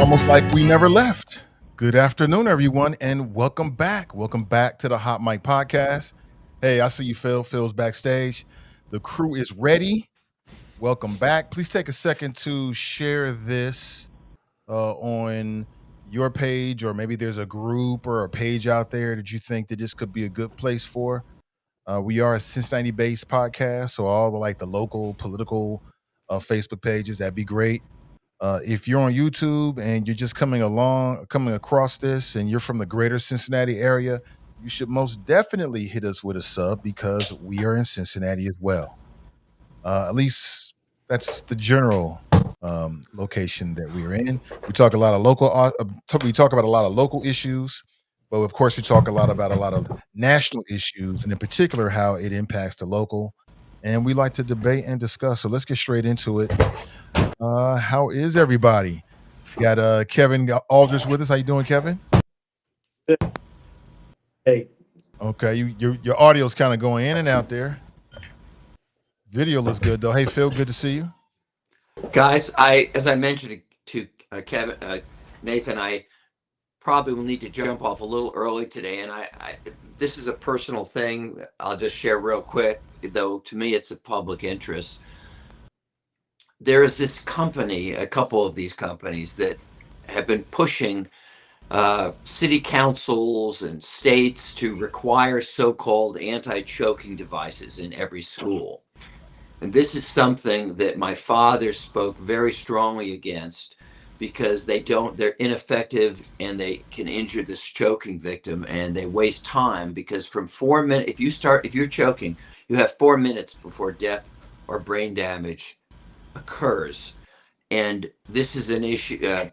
almost like we never left. Good afternoon, everyone, and welcome back. Welcome back to the Hot Mic Podcast. Hey, I see you, Phil. Phil's backstage. The crew is ready. Welcome back. Please take a second to share this on your page, or maybe there's a group or a page out there that you think that this could be a good place for. We are a Cincinnati-based podcast, so all the local political Facebook pages, that'd be great. If you're on YouTube and you're just coming across this, and you're from the greater Cincinnati area, you should most definitely hit us with a sub because we are in Cincinnati as well. At least that's the general location that we are in. We talk a lot of we talk about a lot of local issues, but of course we talk about a lot of national issues, and in particular how it impacts the local. And we like to debate and discuss. So let's get straight into it. How is everybody? Got Kevin Aldridge with us. How you doing, Kevin? Hey, Okay, your audio's kind of going in and out there. Video looks good though. Hey Phil, good to see you. Guys, as I mentioned to Kevin, Nathan, I probably will need to jump off a little early today, and this is a personal thing. I'll just share real quick, though to me it's a public interest. There is this company, a couple of these companies that have been pushing city councils and states to require so-called anti-choking devices in every school. And this is something that my father spoke very strongly against because they're ineffective and they can injure this choking victim, and they waste time because from 4 minutes, if you're choking, you have 4 minutes before death or brain damage occurs. And this is an issue.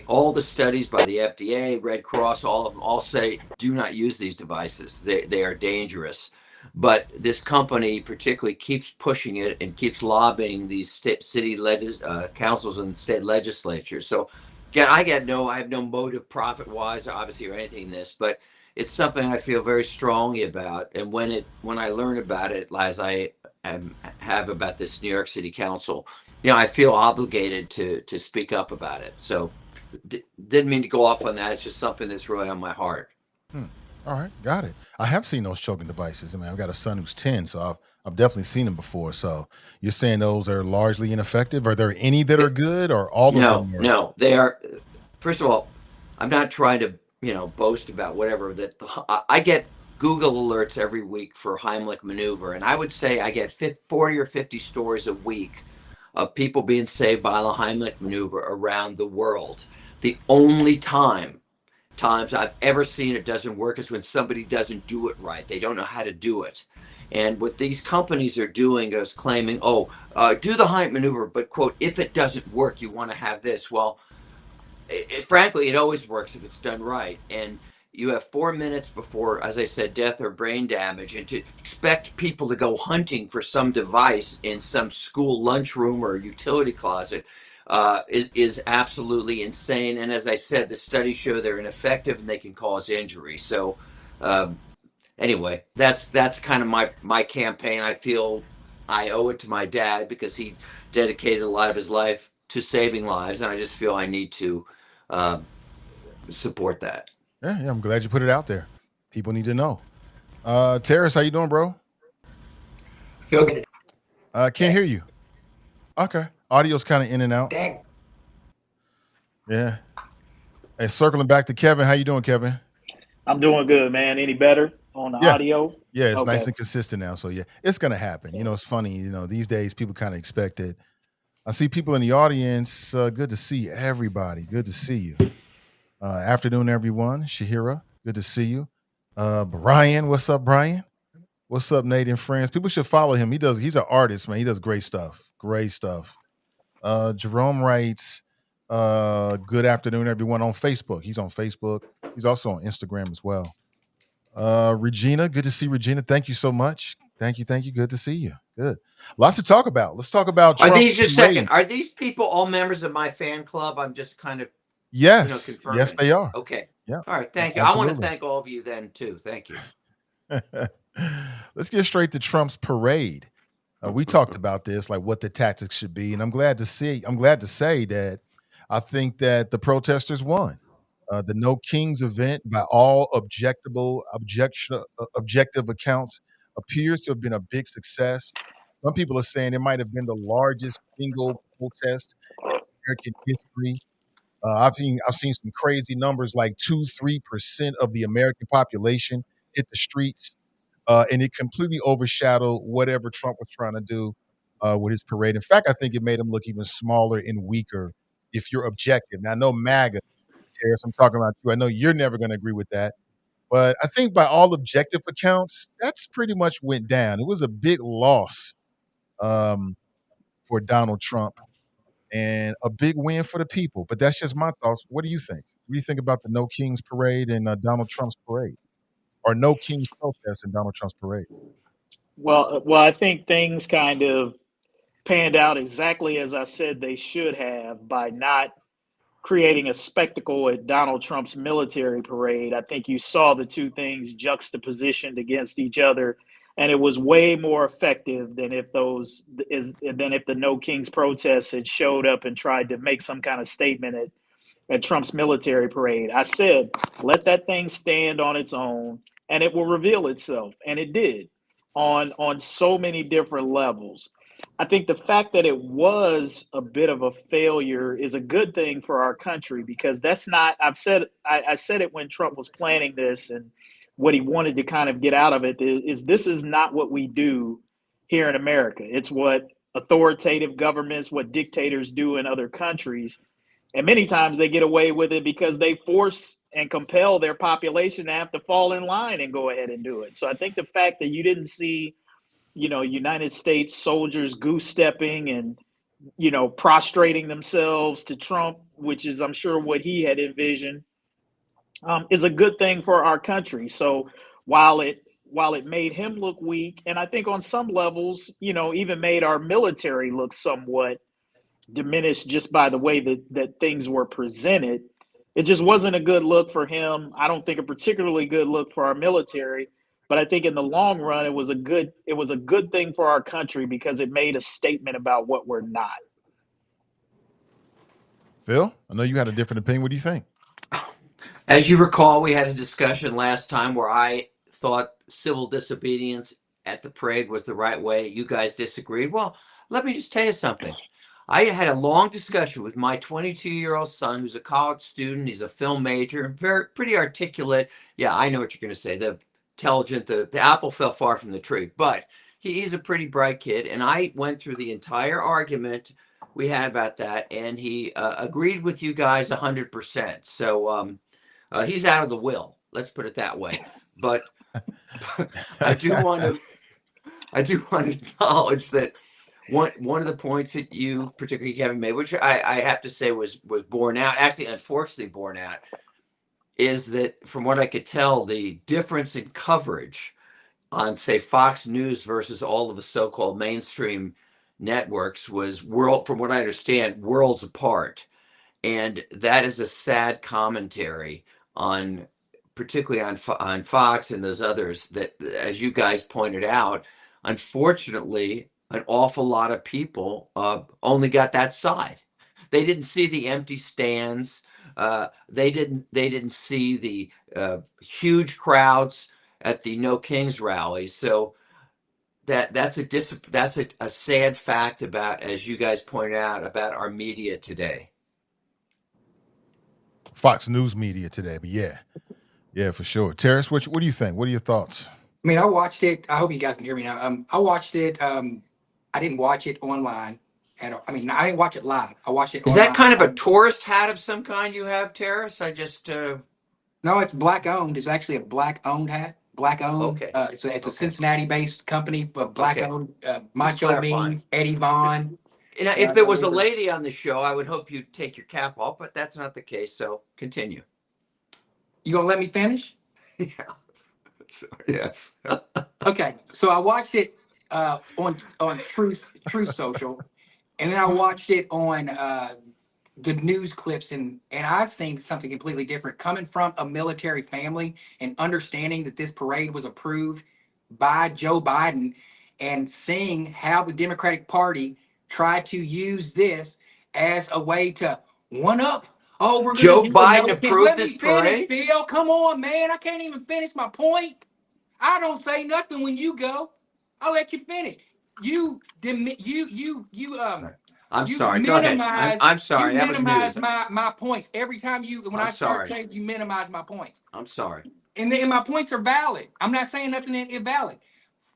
All the studies by the FDA, Red Cross, all of them all say do not use these devices. They are dangerous. But this company particularly keeps pushing it and keeps lobbying these city councils and state legislatures. So again, I have no motive profit wise, obviously, or anything in this, but it's something I feel very strongly about. And when I learn about it, as I have about this New York City Council, I feel obligated to speak up about it. So didn't mean to go off on that. It's just something that's really on my heart. All right, got it. I have seen those choking devices. I mean, I've got a son who's 10, so I've definitely seen them before. So you're saying those are largely ineffective? Are there any that are good, or all of them? No, they are. First of all, I'm not trying to boast about whatever I get Google alerts every week for Heimlich maneuver, and I would say I get 40 or 50 stories a week of people being saved by the Heimlich maneuver around the world. The only times I've ever seen it doesn't work is when somebody doesn't do it right. They don't know how to do it. And what these companies are doing is claiming, do the Heimlich maneuver, but quote, if it doesn't work, you want to have this. Well, frankly, it always works if it's done right. And you have 4 minutes before, as I said, death or brain damage, and to expect people to go hunting for some device in some school lunchroom or utility closet is absolutely insane. And as I said, the studies show they're ineffective and they can cause injury. So anyway, that's kind of my campaign. I feel I owe it to my dad because he dedicated a lot of his life to saving lives, and I just feel I need to support that. Yeah, I'm glad you put it out there. People need to know. Tarris, how you doing, bro? feel good. Can't hear you. Okay, audio's kind of in and out. Dang. Yeah. And circling back to Kevin, how you doing, Kevin? I'm doing good, man. Any better on the Yeah. audio? Yeah, it's Okay. nice and consistent now. So yeah, it's gonna happen. It's funny. These days people kind of expect it. I see people in the audience. Good to see everybody. Good to see you. Afternoon, everyone. Shahira, good to see you. Brian, what's up, Brian? What's up, Nate and friends? People should follow him. He's an artist, man. He does great stuff. Great stuff. Jerome writes, good afternoon, everyone on Facebook. He's on Facebook. He's also on Instagram as well. Regina, good to see Regina. Thank you so much. Thank you. Good to see you. Good. Lots to talk about. Let's talk about Are Trump's these just parade. second? Are these people all members of my fan club? I'm just kind of Yes. confirming. Yes, they are. Okay. Yeah. All right. Thank you. I want to Absolutely. thank all of you then too. Thank you. Let's get straight to Trump's parade. We talked about this, like what the tactics should be, and I'm glad to say that I think that the protesters won. The No Kings event, by all objective accounts, appears to have been a big success. Some people are saying it might have been the largest single protest in American history. I've seen some crazy numbers like 2-3% of the American population hit the streets, and it completely overshadowed whatever Trump was trying to do with his parade. In fact, I think it made him look even smaller and weaker if you're objective. Now, I know MAGA, Terrace, I'm talking about you. I know you're never going to agree with that. But I think by all objective accounts, that's pretty much went down. It was a big loss um, for Donald Trump and a big win for the people. But that's just my thoughts. What do you think? What do you think about the No Kings parade and Donald Trump's parade? Or No Kings protest and Donald Trump's parade? Well, I think things kind of panned out exactly as I said they should have by not creating a spectacle at Donald Trump's military parade. I think you saw the two things juxtapositioned against each other, and it was way more effective than if the No Kings protests had showed up and tried to make some kind of statement at Trump's military parade. I said, let that thing stand on its own and it will reveal itself. And it did on so many different levels. I think the fact that it was a bit of a failure is a good thing for our country because that's not, I said it when Trump was planning this and what he wanted to kind of get out of it is this is not what we do here in America. It's what authoritative governments, what dictators do in other countries. And many times they get away with it because they force and compel their population to have to fall in line and go ahead and do it. So I think the fact that you didn't see, United States soldiers goose stepping and, prostrating themselves to Trump, which is, I'm sure, what he had envisioned, is a good thing for our country. So while it made him look weak, and I think on some levels, even made our military look somewhat diminished just by the way that things were presented. It just wasn't a good look for him. I don't think a particularly good look for our military, but I think in the long run it was a good thing for our country because it made a statement about what we're not. Phil, I know you had a different opinion. What do you think? As you recall, we had a discussion last time where I thought civil disobedience at the parade was the right way. You guys disagreed. Well, let me just tell you something. I had a long discussion with my 22-year-old son, who's a college student. He's a film major, pretty articulate. Yeah, I know what you're going to say. The intelligent, the apple fell far from the tree, but he's a pretty bright kid. And I went through the entire argument we had about that, and he agreed with you guys 100%. So he's out of the will. Let's put it that way. But I do want to acknowledge that one of the points that you, particularly Kevin, made, which I have to say was borne out, actually unfortunately borne out, is that from what I could tell, the difference in coverage on, say, Fox News versus all of the so-called mainstream networks was, from what I understand, worlds apart. And that is a sad commentary on, particularly on Fox and those others that, as you guys pointed out, unfortunately, an awful lot of people only got that side. They didn't see the empty stands. They didn't see the huge crowds at the No Kings rally. So that's a sad fact about, as you guys pointed out, about our media today. Fox News media today, but yeah, for sure. Tarris, what do you think? What are your thoughts? I mean, I watched it. I hope you guys can hear me now. I watched it. I didn't watch it online at all. I mean, I didn't watch it live. I watched it Is online. that kind of a tourist hat of some kind you have, Tarris? I just No, it's black owned. It's actually a black owned hat. Black owned. Okay. It's a Okay. Cincinnati based company, but black Okay. owned. Just Macho clarifying. Means, Eddie Vaughn. Now, if there was a lady on the show, I would hope you'd take your cap off, but that's not the case. So continue. You gonna let me finish? Yeah. So, yes. Okay, so I watched it on Truth Social, and then I watched it on the news clips, and I seen something completely different. Coming from a military family and understanding that this parade was approved by Joe Biden, and seeing how the Democratic Party tried to use this as a way to one up. Oh, we're Joe going to do Biden another thing. approved Let this me finish, parade? Phil. Come on, man. I can't even finish my point. I don't say nothing when you go. I'll let you finish. You I'm you sorry. Go ahead. minimize I'm you sorry. That was minimize news. my points every time when I'm I start sorry. saying you minimize my points. I'm sorry. And my points are valid. I'm not saying nothing invalid.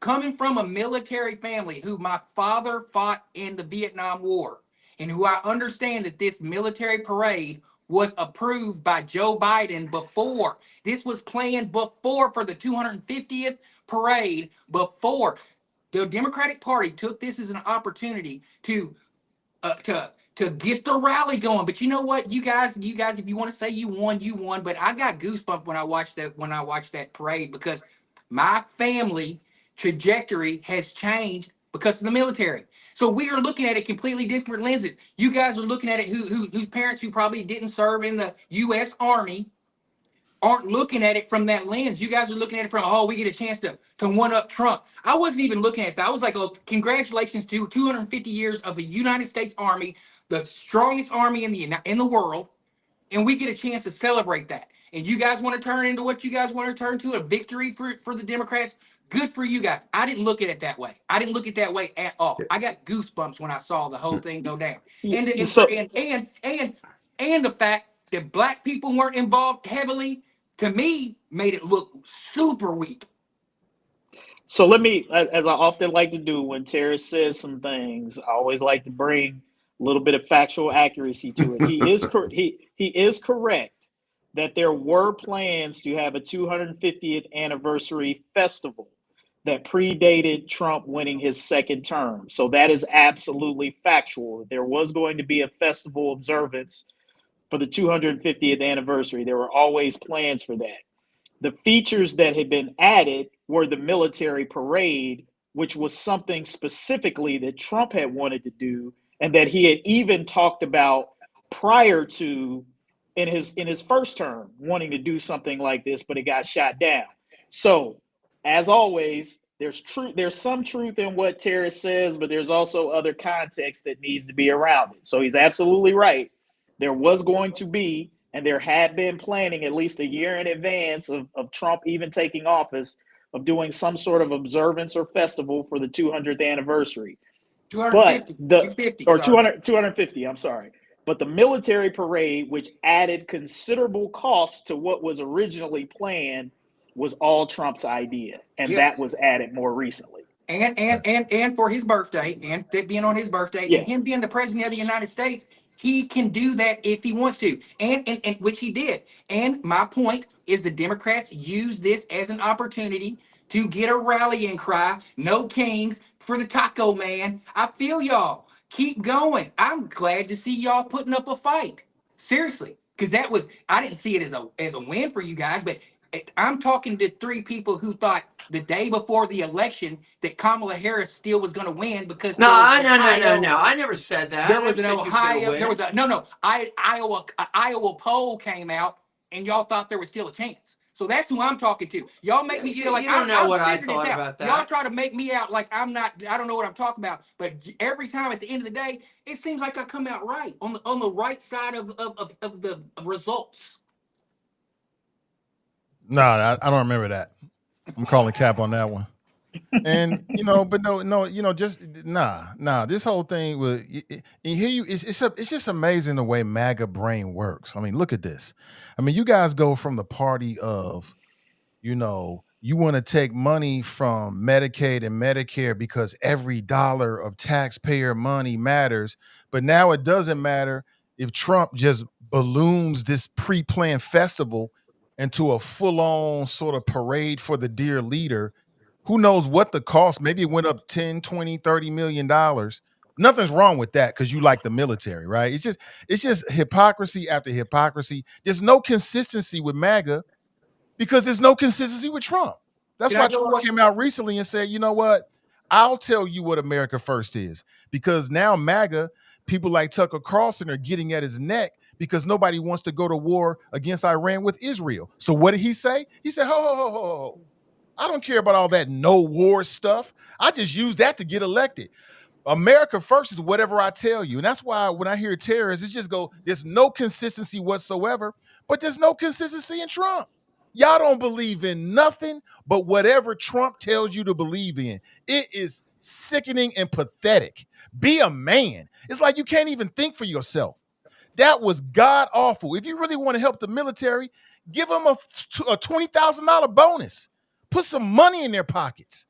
Coming from a military family who my father fought in the Vietnam War, and who I understand that this military parade was approved by Joe Biden before. This was planned before for the 250th parade, before. The Democratic Party took this as an opportunity to get the rally going. But you know what, you guys, if you want to say you won, you won. But I got goosebumps when I watched that parade, because my family trajectory has changed because of the military. So we are looking at it completely different lenses. You guys are looking at it whose parents who probably didn't serve in the U.S. Army aren't looking at it from that lens. You guys are looking at it from, oh, we get a chance to one up Trump. I wasn't even looking at that. I was like, oh, congratulations to 250 years of the United States Army, the strongest army in the world, and we get a chance to celebrate that. And you guys want to turn into what you guys want to turn to, a victory for the Democrats. Good for you guys. I didn't look at it that way. I didn't look at it that way at all. I got goosebumps when I saw the whole thing go down. And So and the fact that black people weren't involved heavily, to me, made it look super weak. So let me, as I often like to do when Tarris says some things, I always like to bring a little bit of factual accuracy to it. He is correct that there were plans to have a 250th anniversary festival that predated Trump winning his second term. So that is absolutely factual. There was going to be a festival observance for the 250th anniversary. There were always plans for that. The features that had been added were the military parade, which was something specifically that Trump had wanted to do and that he had even talked about prior to in his first term, wanting to do something like this, but it got shot down. So, as always, there's some truth in what Tarris says, but there's also other context that needs to be around it. So he's absolutely right. There was going to be, and there had been planning at least a year in advance of Trump even taking office, of doing some sort of observance or festival for the 200th anniversary. But 250, or sorry. 250, I'm sorry. But the military parade, which added considerable cost to what was originally planned, was all Trump's idea. And that Yes. was added more recently. And for his birthday, and that being on his birthday, Yeah. and him being the president of the United States, he can do that if he wants to, and which he did. And my point is, the Democrats use this as an opportunity to get a rallying cry. No kings for the taco man. I feel y'all. Keep going. I'm glad to see y'all putting up a fight. Seriously, because I didn't see it as a win for you guys, but I'm talking to three people who thought the day before the election that Kamala Harris still was going to win, because No, there was no, no, no, Ohio. no. I never said that. There I never was an said she was going to Ohio. There win. was a no. Iowa poll came out, and y'all thought there was still a chance. So that's who I'm talking to. Y'all make me feel like You don't know I'm what I figuring this thought out. about Y'all that. try to make me out like I'm not. I don't know what I'm talking about. But every time at the end of the day, it seems like I come out right on the right side of the results. No, I don't remember that. I'm calling cap on that one. And but no, just nah. This whole thing was, and here it's just amazing the way MAGA brain works. I mean, look at this. I mean, you guys go from the party of, you want to take money from Medicaid and Medicare because every dollar of taxpayer money matters, but now it doesn't matter if Trump just balloons this pre-planned festival into a full-on sort of parade for the dear leader. Who knows what the cost? Maybe it went up 10, 20, 30 million dollars. Nothing's wrong with that because you like the military, right? It's just hypocrisy after hypocrisy. There's no consistency with MAGA because there's no consistency with Trump. That's Can I why go Trump what? came out recently and said, you know what? I'll tell you what America first is. Because now MAGA, people like Tucker Carlson are getting at his neck because nobody wants to go to war against Iran with Israel. So what did he say? He said, ho, ho, ho, ho, ho. I don't care about all that no war stuff. I just use that to get elected. America first is whatever I tell you. And that's why when I hear terrorists, it just go, there's no consistency whatsoever, but there's no consistency in Trump. Y'all don't believe in nothing but whatever Trump tells you to believe in. It is sickening and pathetic. Be a man. It's like you can't even think for yourself. That was god awful. If you really want to help the military, give them a $20,000 bonus. Put some money in their pockets.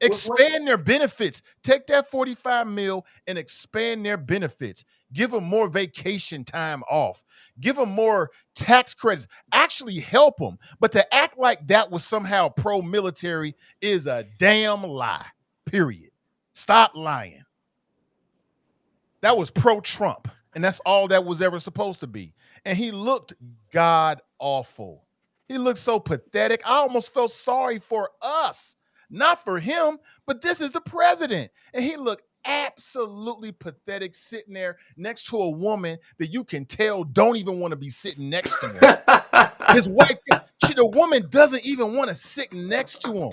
Expand their benefits. Take that 45 mil and expand their benefits. Give them more vacation time off. Give them more tax credits. Actually help them. But to act like that was somehow pro-military is a damn lie. Period. Stop lying. That was pro-Trump. And that's all that was ever supposed to be. And he looked god awful. He looked so pathetic. I almost felt sorry for us. Not for him, but this is the president. And he looked absolutely pathetic sitting there next to a woman that you can tell don't even want to be sitting next to him. His wife, the woman doesn't even want to sit next to him.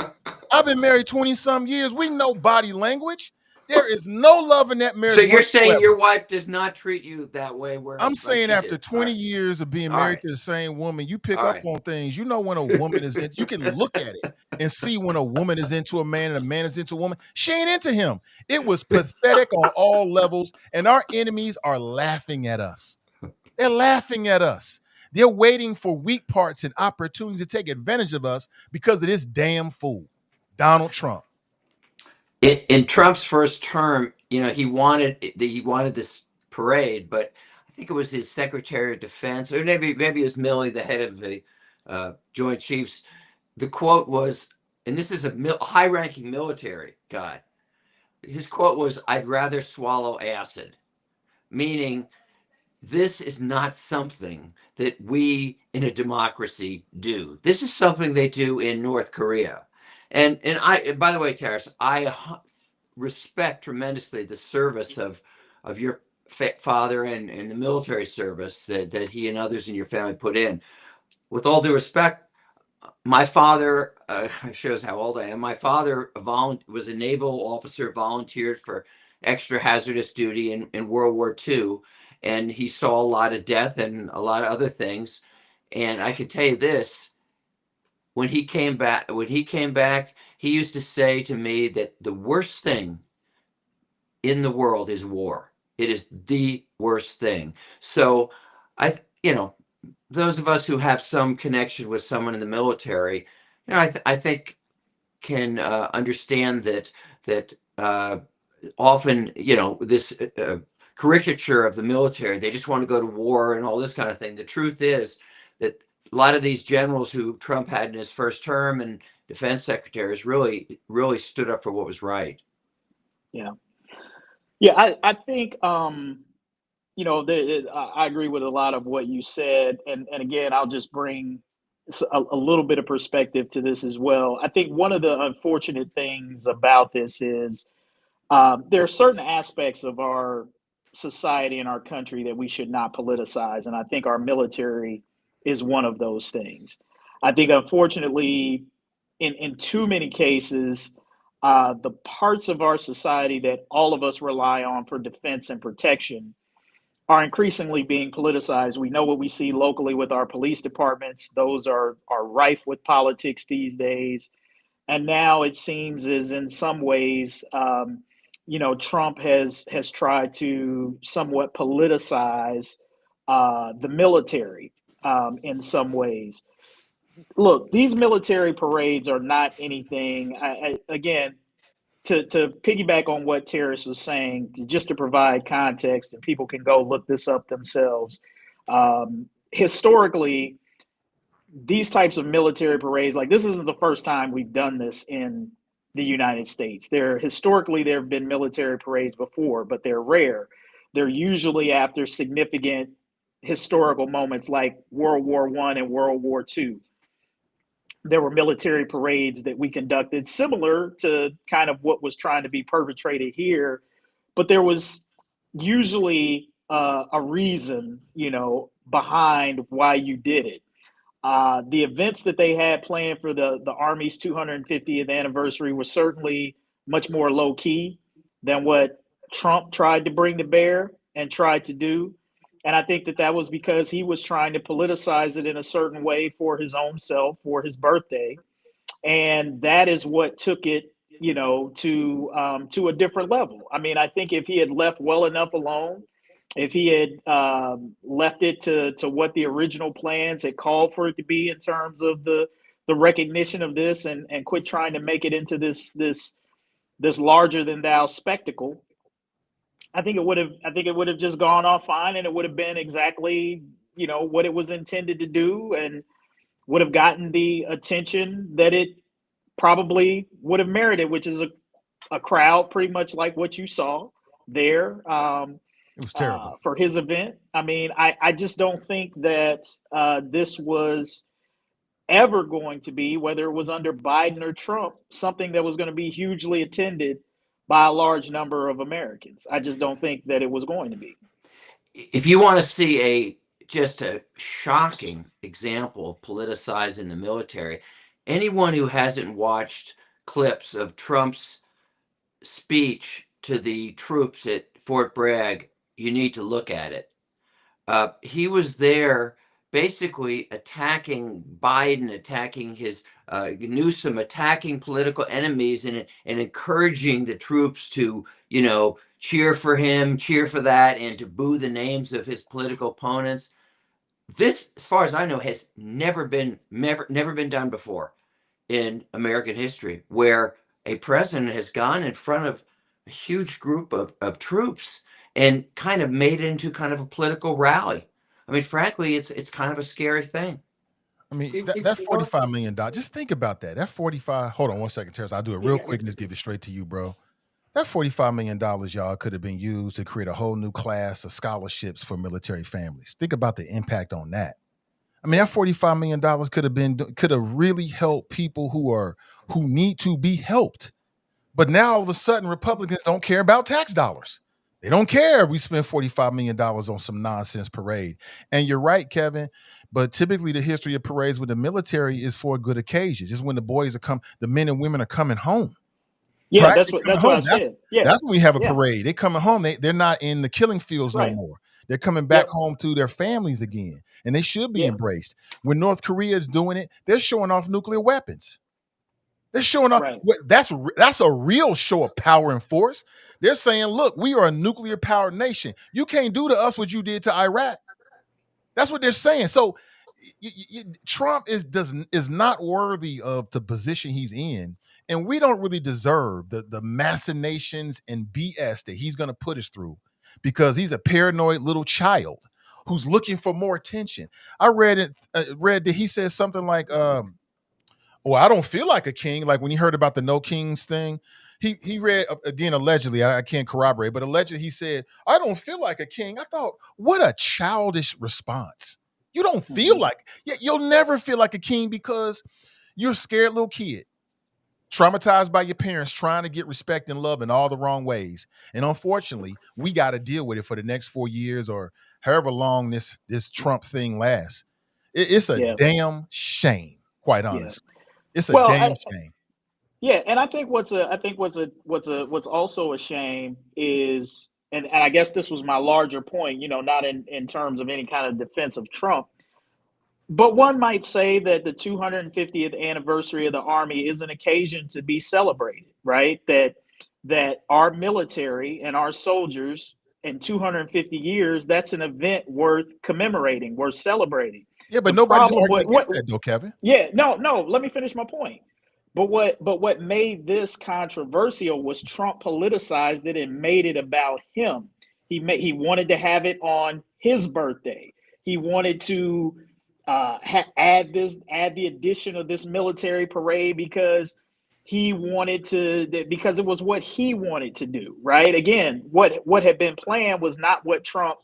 I've been married 20-some years. We know body language. There is no love in that marriage. So you're saying your wife does not treat you that way? I'm saying after 20 years of being married to the same woman, you pick up on things. You know when a woman is in, you can look at it and see when a woman is into a man and a man is into a woman. She ain't into him. It was pathetic on all levels, and our enemies are laughing at us. They're laughing at us. They're waiting for weak parts and opportunities to take advantage of us because of this damn fool, Donald Trump. In Trump's first term, he wanted this parade, but I think it was his Secretary of Defense, or maybe it was Milley, the head of the Joint Chiefs. The quote was, and this is a high-ranking military guy. His quote was, "I'd rather swallow acid," meaning this is not something that we in a democracy do. This is something they do in North Korea. And by the way, Tarris, I respect tremendously the service of your father and the military service that he and others in your family put in. With all due respect, my father shows how old I am. My father was a naval officer, volunteered for extra hazardous duty in World War II, and he saw a lot of death and a lot of other things. And I could tell you this. When he came back, he used to say to me that the worst thing in the world is war. It is the worst thing. So those of us who have some connection with someone in the military, I think can understand that often, this caricature of the military, they just want to go to war and all this kind of thing. The truth is that a lot of these generals who Trump had in his first term and defense secretaries really stood up for what was right. Yeah. I think I agree with a lot of what you said, and again, I'll just bring a little bit of perspective to this as well. I think one of the unfortunate things about this is there are certain aspects of our society and our country that we should not politicize, and I think our military is one of those things. I think, unfortunately, in too many cases, the parts of our society that all of us rely on for defense and protection are increasingly being politicized. We know what we see locally with our police departments. Those are rife with politics these days. And now it seems as in some ways, Trump has tried to somewhat politicize the military in some ways. Look, these military parades are not anything. Again, to piggyback on what Tarris was saying, just to provide context, and people can go look this up themselves. Historically, these types of military parades, like this isn't the first time we've done this in the United States. There have been military parades before, but they're rare. They're usually after significant historical moments like World War I and World War II. There were military parades that we conducted similar to kind of what was trying to be perpetrated here, but there was usually a reason, behind why you did it. The events that they had planned for the Army's 250th anniversary was certainly much more low key than what Trump tried to bring to bear and tried to do. And I think that was because he was trying to politicize it in a certain way for his own self, for his birthday. And that is what took it, to a different level. I mean, I think if he had left well enough alone, if he had left it to what the original plans had called for it to be in terms of the recognition of this, and quit trying to make it into this larger than thou spectacle, I think it would have just gone off fine, and it would have been exactly what it was intended to do, and would have gotten the attention that it probably would have merited, which is a crowd pretty much like what you saw there. It was terrible. For his event. I mean, I just don't think that this was ever going to be, whether it was under Biden or Trump, something that was going to be hugely attended by a large number of Americans. I just don't think that it was going to be. If you want to see just a shocking example of politicizing the military, anyone who hasn't watched clips of Trump's speech to the troops at Fort Bragg, you need to look at it. He was there basically attacking Biden, attacking his Newsom, attacking political enemies, and encouraging the troops to, cheer for him, cheer for that, and to boo the names of his political opponents. This, as far as I know, has never been done before in American history, where a president has gone in front of a huge group of troops and kind of made it into kind of a political rally. I mean, frankly, it's kind of a scary thing. I mean, that $45 million, just think about that. That 45, hold on one second, Tarris. I'll do it real quick and just give it straight to you, bro. That $45 million, y'all, could have been used to create a whole new class of scholarships for military families. Think about the impact on that. I mean, that $45 million could have really helped people who need to be helped. But now all of a sudden, Republicans don't care about tax dollars. They don't care. We spend $45 million on some nonsense parade. And you're right, Kevin. But typically the history of parades with the military is for good occasions. It's when the men and women are coming home. Yeah, right? that's what I said. Yeah. That's when we have a parade. They're coming home. They're not in the killing fields no more. They're coming back home to their families again. And they should be embraced. When North Korea is doing it, they're showing off nuclear weapons. They're showing off. That's a real show of power and force. They're saying, look, we are a nuclear powered nation. You can't do to us what you did to Iraq. That's what they're saying. So Trump is not worthy of the position he's in. And we don't really deserve the machinations and BS that he's going to put us through, because he's a paranoid little child who's looking for more attention. I read that he said something like, well, I don't feel like a king. Like when he heard about the no kings thing, he read, again, allegedly, I can't corroborate, but allegedly he said, I don't feel like a king. I thought, what a childish response. You don't feel like, you'll never feel like a king because you're a scared little kid, traumatized by your parents, trying to get respect and love in all the wrong ways. And unfortunately, we got to deal with it for the next 4 years or however long this Trump thing lasts. It's a damn shame, quite honestly. It's a damn shame. Yeah, and I think what's also a shame is, and I guess this was my larger point, not in terms of any kind of defense of Trump, but one might say that the 250th anniversary of the Army is an occasion to be celebrated, right? That our military and our soldiers in 250 years, that's an event worth commemorating, worth celebrating. Yeah, but nobody's arguing against that, though, Kevin. Yeah, no. Let me finish my point. But what made this controversial was Trump politicized it and made it about him. He wanted to have it on his birthday. He wanted to add the addition of this military parade because because it was what he wanted to do. Right? Again, what had been planned was not what Trump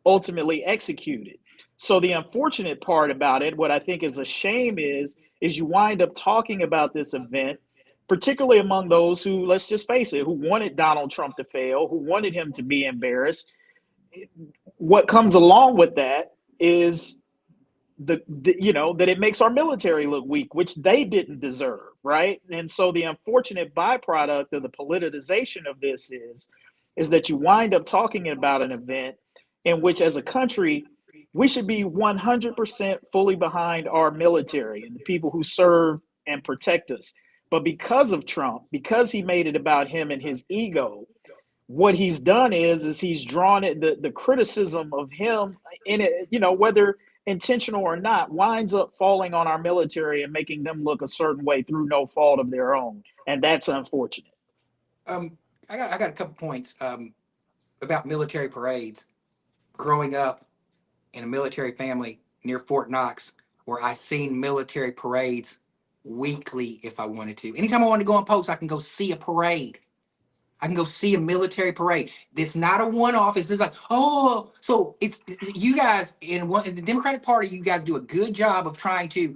ultimately executed. So the unfortunate part about it, what I think is a shame is you wind up talking about this event, particularly among those who, let's just face it, who wanted Donald Trump to fail, who wanted him to be embarrassed. What comes along with that is that it makes our military look weak, which they didn't deserve, right? And so the unfortunate byproduct of the politicization of this is is that you wind up talking about an event in which, as a country, we should be 100% fully behind our military and the people who serve and protect us. But because of Trump, because he made it about him and his ego, what he's done is he's drawn it, the criticism of him in it, whether intentional or not, winds up falling on our military and making them look a certain way through no fault of their own. And that's unfortunate. I got a couple points about military parades. Growing up in a military family near Fort Knox, where I seen military parades weekly if I wanted to. Anytime I wanted to go on post, I can go see a parade. I can go see a military parade. It's not a one-off. It's just like, oh, so it's you guys in the Democratic Party. You guys do a good job of trying to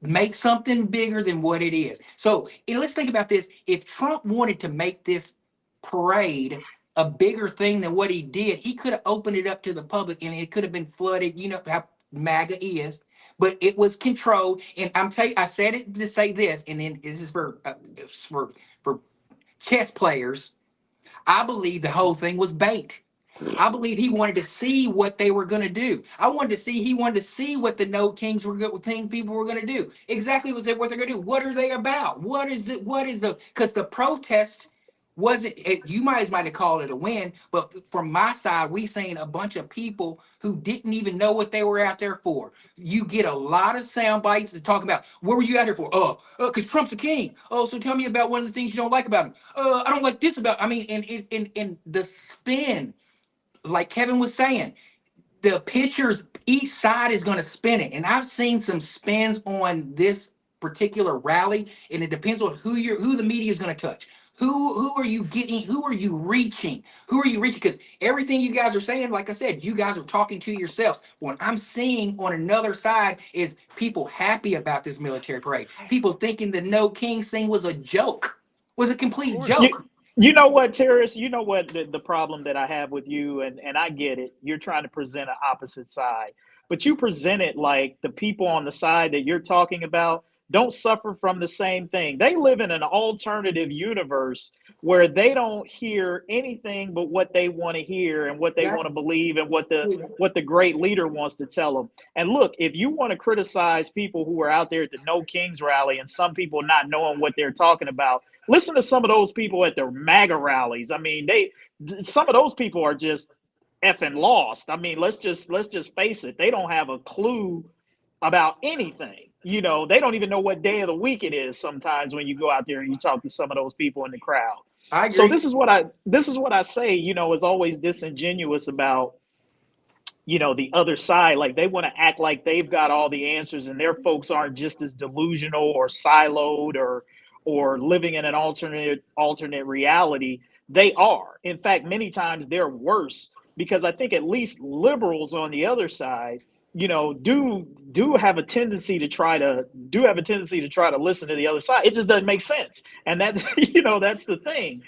make something bigger than what it is. So let's think about this. If Trump wanted to make this parade a bigger thing than what he did, he could have opened it up to the public and it could have been flooded. You know how MAGA is, but it was controlled. And I'm telling you, I said it to say this, and then this is for chess players. I believe the whole thing was bait. I believe he wanted to see what they were going to do. He wanted to see what the No Kings were good thing people were going to do. Exactly what they're going to do. What are they about? What is because the protest wasn't, you might have called it a win, but from my side, we seen a bunch of people who didn't even know what they were out there for. You get a lot of sound bites to talk about, what were you out there for? Because Trump's a king. Oh, so tell me about one of the things you don't like about him. I don't like this about, and the spin, like Kevin was saying, the pictures, each side is going to spin it. And I've seen some spins on this particular rally, and it depends on who the media is going to touch. Who are you getting? Who are you reaching? Who are you reaching? Because everything you guys are saying, like I said, you guys are talking to yourselves. What I'm seeing on another side is people happy about this military parade. People thinking the No Kings thing was a joke, was a complete joke. You know what, Tarris? You know what the problem that I have with you, and I get it. You're trying to present an opposite side, but you present it like the people on the side that you're talking about don't suffer from the same thing. They live in an alternative universe where they don't hear anything but what they want to hear and what they want to believe and what the great leader wants to tell them. And look, if you want to criticize people who are out there at the No Kings rally and some people not knowing what they're talking about, listen to some of those people at their MAGA rallies. I mean, some of those people are just effing lost. I mean, let's just face it. They don't have a clue about anything. They don't even know what day of the week it is sometimes when you go out there and you talk to some of those people in the crowd. I agree. So this is what I say, is always disingenuous about, the other side. Like, they want to act like they've got all the answers and their folks aren't just as delusional or siloed or living in an alternate reality. They are. In fact, many times they're worse, because I think at least liberals on the other side, do have a tendency to try to listen to the other side. It just doesn't make sense. And that's, that's the thing.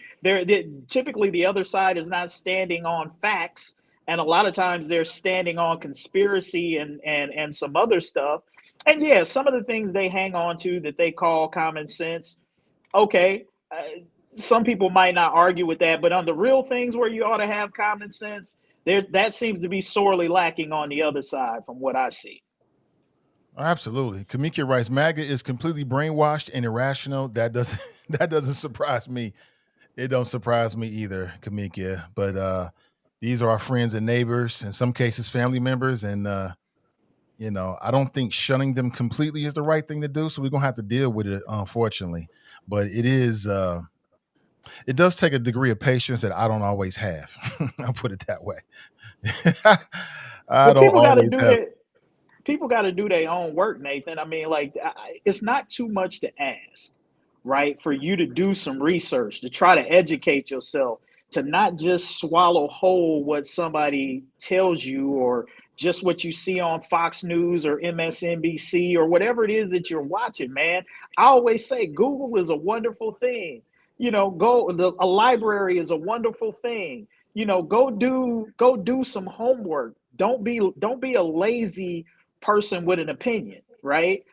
Typically the other side is not standing on facts. And a lot of times they're standing on conspiracy and some other stuff. And yeah, some of the things they hang on to that they call common sense. Okay. Some people might not argue with that, but on the real things where you ought to have common sense, that seems to be sorely lacking on the other side from what I see. Absolutely. Kamika writes, MAGA is completely brainwashed and irrational. That doesn't surprise me. It don't surprise me either, Kamika. But these are our friends and neighbors, in some cases family members. And, I don't think shunning them completely is the right thing to do. So we're going to have to deal with it, unfortunately. But it does take a degree of patience that I don't always have. I'll put it that way. People got to do their own work, Nathan. I mean, it's not too much to ask, right? For you to do some research, to try to educate yourself, to not just swallow whole what somebody tells you or just what you see on Fox News or MSNBC or whatever it is that you're watching, man. I always say Google is a wonderful thing. A library is a wonderful thing. Go do some homework. Don't be a lazy person with an opinion, right?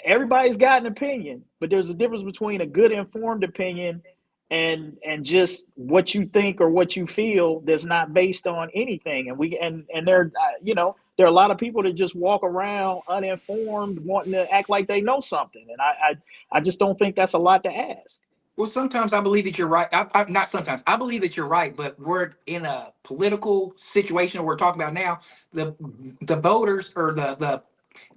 Everybody's got an opinion, but there's a difference between a good informed opinion and just what you think or what you feel that's not based on anything. And there there are a lot of people that just walk around uninformed, wanting to act like they know something, and I just don't think that's a lot to ask. Well, sometimes I believe that you're right. Not sometimes. I believe that you're right, but we're in a political situation we're talking about now. The voters or the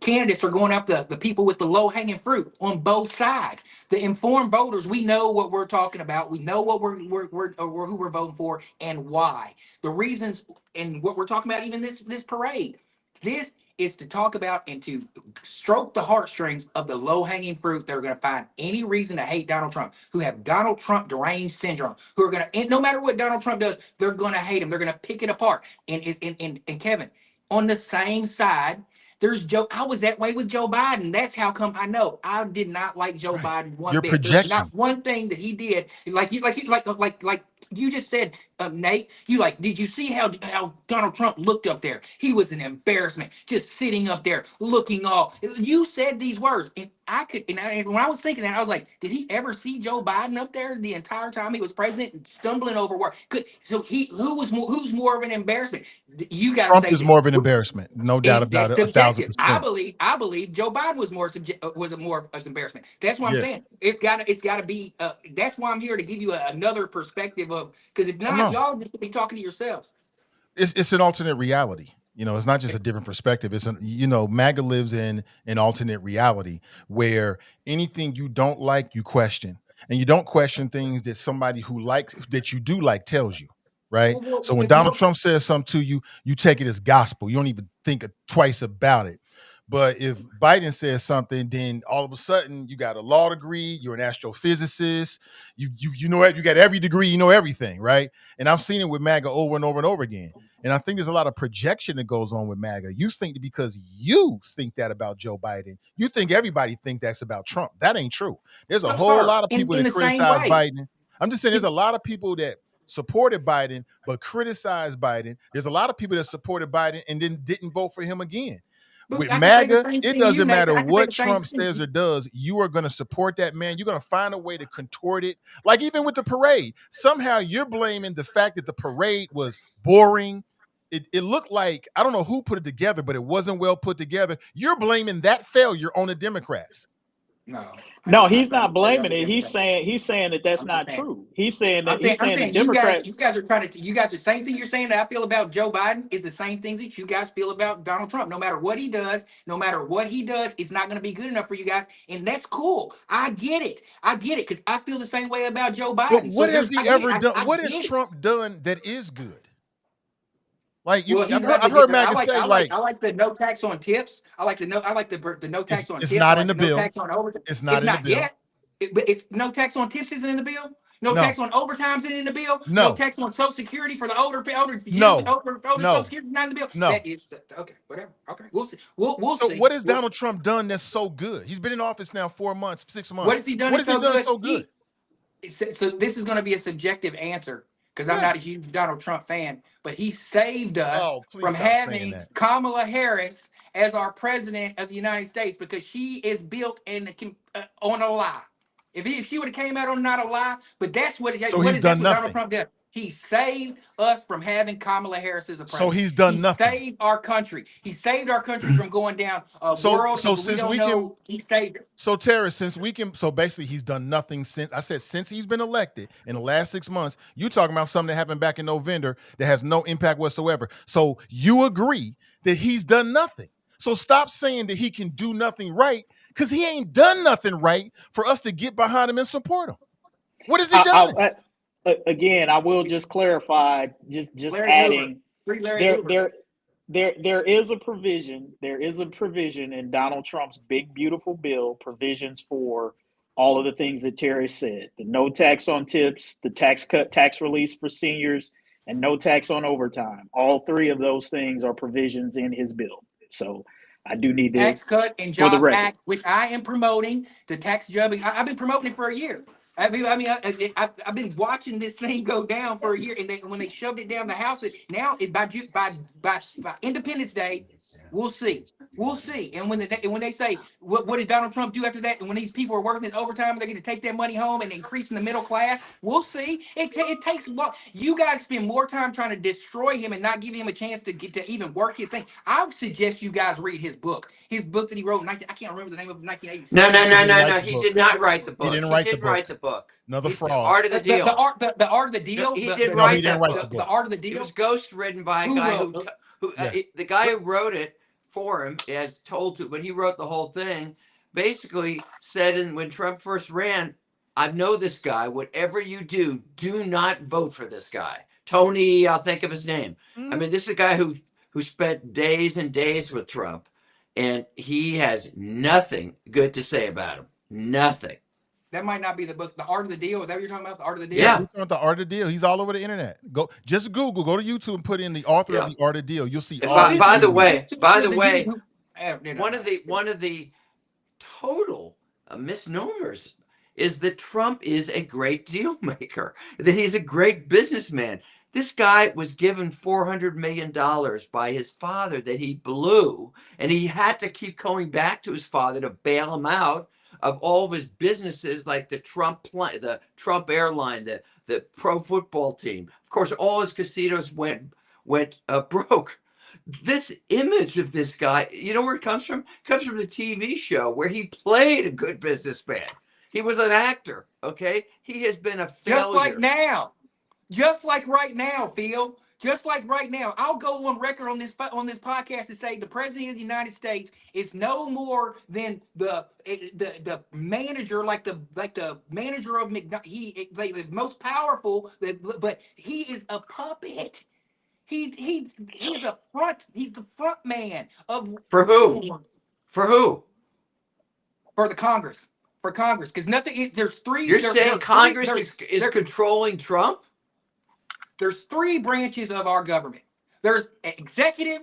candidates are going after the people with the low hanging fruit on both sides. The informed voters, we know what we're talking about. We know what we're who we're voting for and why. The reasons and what we're talking about, even this parade. This is to talk about and to stroke the heartstrings of the low-hanging fruit that are going to find any reason to hate Donald Trump, who have Donald Trump deranged syndrome, who are going to, and no matter what Donald Trump does, they're going to hate him. They're going to pick it apart. And Kevin, on the same side, there's Joe. I was that way with Joe Biden. That's how come I know I did not like Joe Right. Biden one You're bit. There's projecting. not one thing that he did like you just said, Nate. Did you see how Donald Trump looked up there? He was an embarrassment, just sitting up there looking all. You said these words, and and when I was thinking that, I was like, did he ever see Joe Biden up there the entire time he was president and stumbling over work? Who's more of an embarrassment? You got to Trump say is more of an embarrassment, no doubt about that's it, subjective. 1,000%. I believe Joe Biden was more of an embarrassment. That's what I'm Yeah. saying. It's gotta be. That's why I'm here to give you another perspective of, because if Oh not, no. y'all just be talking to yourselves. It's an alternate reality. It's not just a different perspective. MAGA lives in an alternate reality where anything you don't like, you question. And you don't question things that somebody who likes that you do like tells you. Right. So when Donald Trump says something to you, you take it as gospel. You don't even think twice about it. But if Biden says something, then all of a sudden you got a law degree, you're an astrophysicist, you know you got every degree, you know everything, right? And I've seen it with MAGA over and over and over again. And I think there's a lot of projection that goes on with MAGA. You think that because you think that about Joe Biden, you think everybody think that's about Trump. That ain't true. There's a So, whole sir, lot of people in that the same criticize way, Biden. I'm just saying there's a lot of people that supported Biden but criticized Biden. There's a lot of people that supported Biden and then didn't vote for him again. but With I can say the MAGA, same it thing. You, doesn't Nathan. matter I can say what the same Trump thing. says or does. You are going to support that man. You're going to find a way to contort it. Like even with the parade, somehow you're blaming the fact that the parade was boring. It looked like, I don't know who put it together, but it wasn't well put together. You're blaming that failure on the Democrats. No, he's not blaming it. He's saying that that's not true. He's saying I'm the saying you guys Democrats. are trying to, you guys, the same thing you're saying that I feel about Joe Biden is the same things that you guys feel about Donald Trump. No matter what he does, it's not going to be good enough for you guys, and that's cool. I get it, because I feel the same way about Joe But Biden. what has he ever done? I What has get it. Trump done that is good? Like Well, I've heard MAGA say I like the no tax on tips. I like the no tax on it's tips. I not in like the the no bill. tax on overtime. It's It's not in the not bill. yet. But it's no tax on tips isn't in the bill. No No, tax on overtime isn't in the bill. No no, tax on Social Security for the older youth. no, Older Social no, Security is not in the bill. no. That is okay. Whatever. Okay, we'll see. We'll So see. what has Donald Trump done that's so good? He's been in office now 4 months, 6 What months. has he done? What Is has he so done good. so good? So this is going to be a subjective answer because I'm Yeah. not a huge Donald Trump fan, but he saved us Oh, please from stop saying having that. Kamala Harris as our president of the United States because she is built on a lie. If she would have came out on not a lie, but that's what So he's done what Donald nothing. Trump did. He saved us from having Kamala Harris as a So president. he's done He nothing. saved our country. He saved our country from going down a So world of we since don't we know. can He saved us. So Tarris, so basically he's done nothing since he's been elected in the last 6 months. You talking about something that happened back in November that has no impact whatsoever. So you agree that he's done nothing. So stop saying that he can do nothing right because he ain't done nothing right for us to get behind him and support him. What has he done? Again, I will just clarify, just Larry adding, Hoover. Larry Hoover. there is a provision. There is a provision in Donald Trump's big beautiful bill, provisions for all of the things that Terry said: the no tax on tips, the tax release for seniors, and no tax on overtime. All three of those things are provisions in his bill. So I do need to, Tax Cut and for the Jobs record. Act, which I am promoting. The tax job, I've been promoting it for a year. I've been watching this thing go down for a year, and when they shoved it down the House, by Independence Day, we'll see. We'll see. And when they say what did Donald Trump do after that, and when these people are working this overtime, they're going to take their money home and increasing the middle class. We'll see. It takes long. You guys spend more time trying to destroy him and not give him a chance to get to even work his thing. I would suggest you guys read his book. His book that he wrote in I can't remember the name of it, 1986. No. He did not write the book. He didn't write the book. Another fraud. Art of the Deal. The art of the deal. He didn't write that book. The art of the deal. It was ghost written by a guy the guy who wrote it for him, as told to, but he wrote the whole thing. Basically said, when Trump first ran, I know this guy. Whatever you do, do not vote for this guy. Tony, I'll think of his name. I mean, this is a guy who spent days and days with Trump, and he has nothing good to say about him. Nothing. That might not be the book. The Art of the Deal. Is that what you're talking about? The Art of the Deal? Yeah. We're talking about the Art of the Deal. He's all over the internet. Go to YouTube and put in the author of the Art of the Deal. You'll see. By the way, one of the total misnomers is that Trump is a great deal maker, that he's a great businessman. This guy was given $400 million by his father that he blew, and he had to keep going back to his father to bail him out of all of his businesses, like the Trump airline, the pro football team. Of course, all his casinos went broke. This image of this guy, you know where it comes from? It comes from the TV show where he played a good businessman. He was an actor, okay? He has been a failure. Just like right now, Phil. Just like right now, I'll go on record on this podcast to say the president of the United States is no more than the manager, like the manager of McDonald's. The most powerful, but he is a puppet. He's the front man of for who? For who? For the Congress. For Congress, because there's three. You're saying Congress is controlling Trump? There's three branches of our government. There's executive,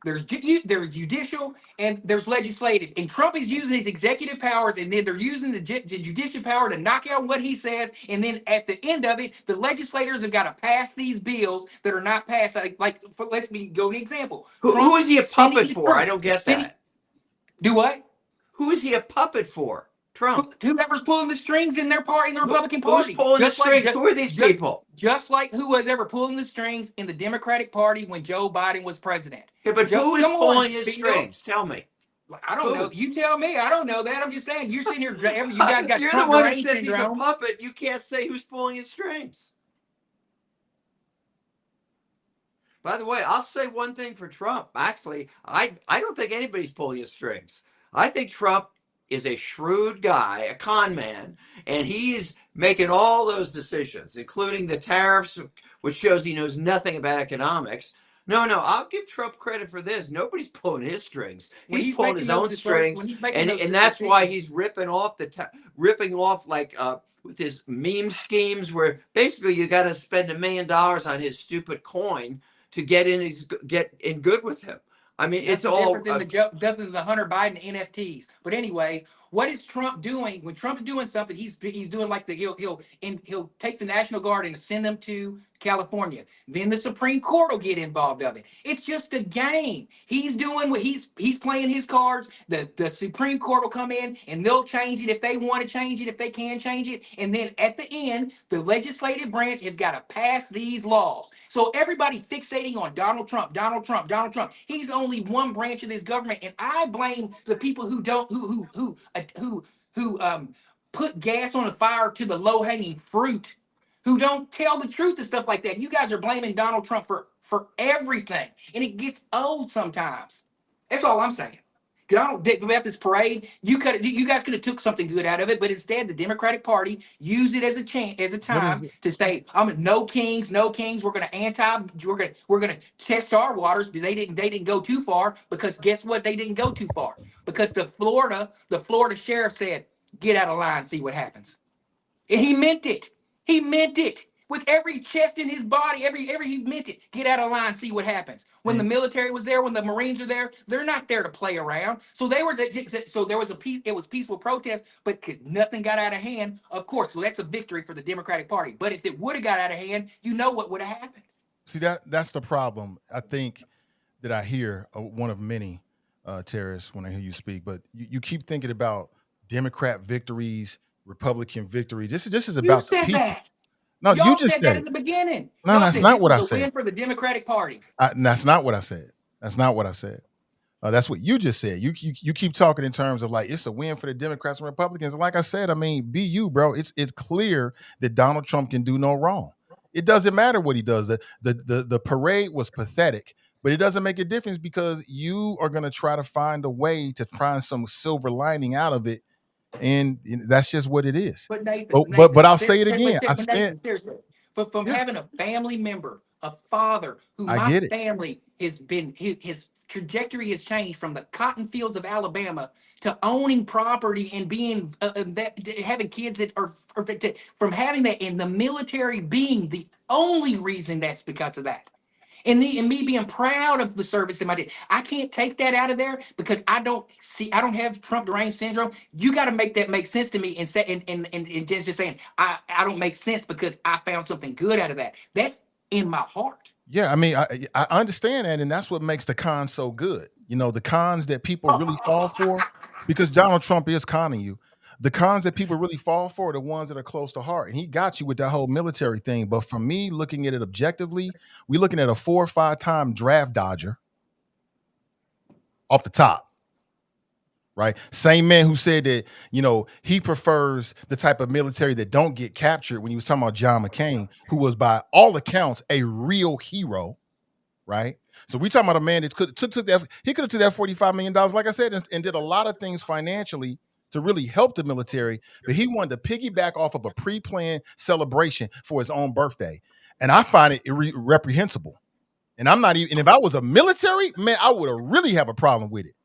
there's judicial, and there's legislative. And Trump is using his executive powers, and then they're using the judicial power to knock out what he says. And then at the end of it, the legislators have got to pass these bills that are not passed. Let me go an example. Who is he a puppet for? I don't get that. Do what? Who is he a puppet for? Trump. Whoever's pulling the strings in their party, in the Republican Party. Who's pulling the strings? Who are these people? Just like who was ever pulling the strings in the Democratic Party when Joe Biden was president. Yeah, but who is pulling his strings? Tell me. I don't know. You tell me. I don't know that. I'm just saying. You're sitting here. You guys got You're the one who says he's a puppet. You can't say who's pulling his strings. By the way, I'll say one thing for Trump. Actually, I don't think anybody's pulling his strings. I think Trump is a shrewd guy, a con man, and he's making all those decisions, including the tariffs, which shows he knows nothing about economics. No, I'll give Trump credit for this. Nobody's pulling his strings. He's pulling his own strings, and that's why he's ripping off with his meme schemes, where basically you got to spend $1 million on his stupid coin to get in good with him. I mean, it's all different than the Hunter Biden NFTs. But anyways, what is Trump doing? When Trump's doing something, he's doing like he'll take the National Guard and send them to California. Then the Supreme Court will get involved of it. It's just a game. He's doing what he's playing his cards. The Supreme Court will come in and they'll change it if they want to change it, if they can change it. And then at the end, the legislative branch has got to pass these laws. So everybody fixating on Donald Trump. He's only one branch of this government, and I blame the people who put gas on the fire to the low-hanging fruit, who don't tell the truth and stuff like that. You guys are blaming Donald Trump for everything, and it gets old sometimes. That's all I'm saying. About this parade, you guys could have took something good out of it, but instead the Democratic Party used it as a time to say, no kings. We're gonna test our waters, because they didn't go too far, because guess what? They didn't go too far, because the Florida sheriff said, get out of line, see what happens. And he meant it. with every chest in his body, every he meant it. Get out of line, see what happens. When the military was there, when the Marines are there, they're not there to play around. So they were so there was it was peaceful protest, but nothing got out of hand. Of course, so that's a victory for the Democratic Party. But if it would have got out of hand, you know what would have happened. See, that's the problem. I think that I hear one of many, Tarris, when I hear you speak. But you keep thinking about Democrat victories, Republican victories. This is You about the said people. that. No, you Y'all just said said that it. in the beginning. No, Y'all that's said not this what I was a said. win for the Democratic Party. That's not what I said. That's not what I said. That's what you just said. You keep talking in terms of like it's a win for the Democrats and Republicans. And like I said, I mean, be you, bro. It's clear that Donald Trump can do no wrong. It doesn't matter what he does. The parade was pathetic, but it doesn't make a difference because you are going to try to find a way to find some silver lining out of it, and that's just what it is. But Nathan, But I'll say it again. I but Nathan, spent seriously, from yeah, having a family member, a father who I my get it. family has been, his trajectory has changed from the cotton fields of Alabama to owning property and being having kids that are from having that in the military being the only reason that's because of that. And me being proud of the service that I did. I can't take that out of there because I don't have Trump deranged syndrome. You got to make that make sense to me and say and just saying I don't make sense because I found something good out of that. That's in my heart. Yeah, I mean, I understand that, and that's what makes the con so good. You know, the cons that people really fall for, because Donald Trump is conning you. The cons that people really fall for are the ones that are close to heart, and he got you with that whole military thing. But for me, looking at it objectively, we're looking at a 4 or 5 time draft dodger off the top. Right, same man who said that he prefers the type of military that don't get captured. When he was talking about John McCain, who was by all accounts a real hero, right? So we talking about a man that took that. He could have took that $45 million, like I said, and did a lot of things financially to really help the military. But he wanted to piggyback off of a pre-planned celebration for his own birthday, and I find it reprehensible. And I'm not even. And if I was a military man, I would really have a problem with it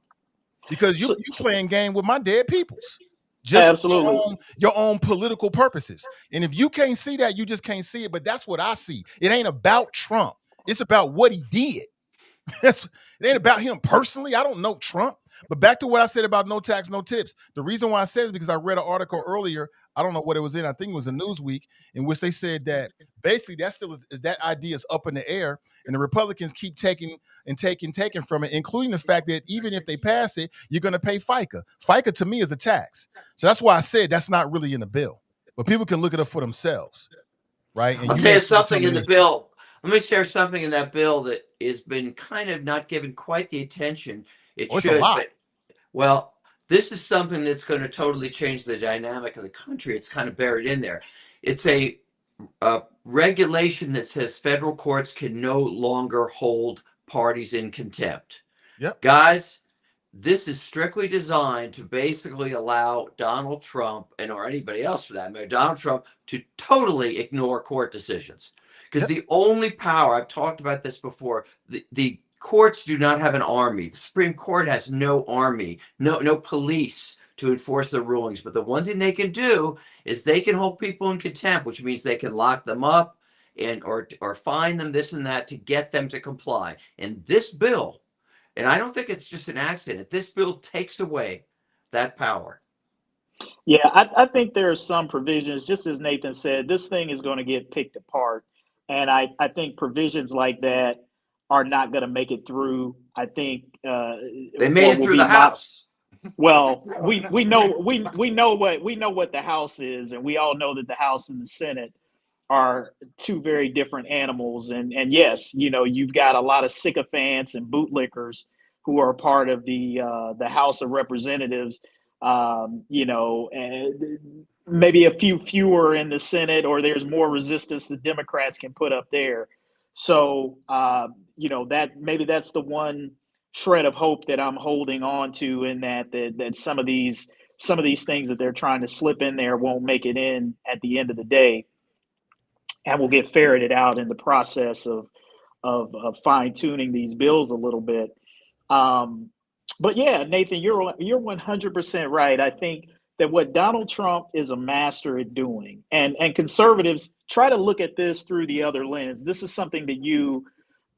because you playing game with my dead peoples. Just absolutely. your own political purposes. And if you can't see that, you just can't see it. But that's what I see. It ain't about Trump. It's about what he did. It ain't about him personally. I don't know Trump. But back to what I said about no tax, no tips. The reason why I said it is because I read an article earlier. I don't know what it was in. I think it was a Newsweek, in which they said that basically that idea is up in the air, and the Republicans keep taking from it, including the fact that even if they pass it, you're going to pay FICA. FICA to me is a tax. So that's why I said that's not really in the bill. But people can look it up for themselves, right? And I'll tell you something in the bill. Let me share something in that bill that has been kind of not given quite the attention it should. It's a lot. But, well, this is something that's going to totally change the dynamic of the country. It's kind of buried in there. It's a regulation that says federal courts can no longer hold parties in contempt. Yep. Guys, this is strictly designed to basically allow Donald Trump, or anybody else for that matter, Donald Trump, to totally ignore court decisions. Because the only power, I've talked about this before, the courts do not have an army. The Supreme Court has no army, no police to enforce the rulings. But the one thing they can do is they can hold people in contempt, which means they can lock them up or fine them, this and that, to get them to comply. And this bill, and I don't think it's just an accident, this bill takes away that power. Yeah, I think there are some provisions, just as Nathan said, this thing is going to get picked apart. And I think provisions like that are not going to make it through. I think they made it through the House. Well, we know what the House is, and we all know that the House and the Senate are two very different animals. And yes, you've got a lot of sycophants and bootlickers who are part of the House of Representatives. And maybe a few fewer in the Senate, or there's more resistance the Democrats can put up there. So, that maybe that's the one shred of hope that I'm holding on to, in that some of these things that they're trying to slip in there won't make it in at the end of the day, and will get ferreted out in the process of fine tuning these bills a little bit. But yeah, Nathan, you're 100% right. I think that what Donald Trump is a master at doing, and conservatives try to look at this through the other lens. This is something that you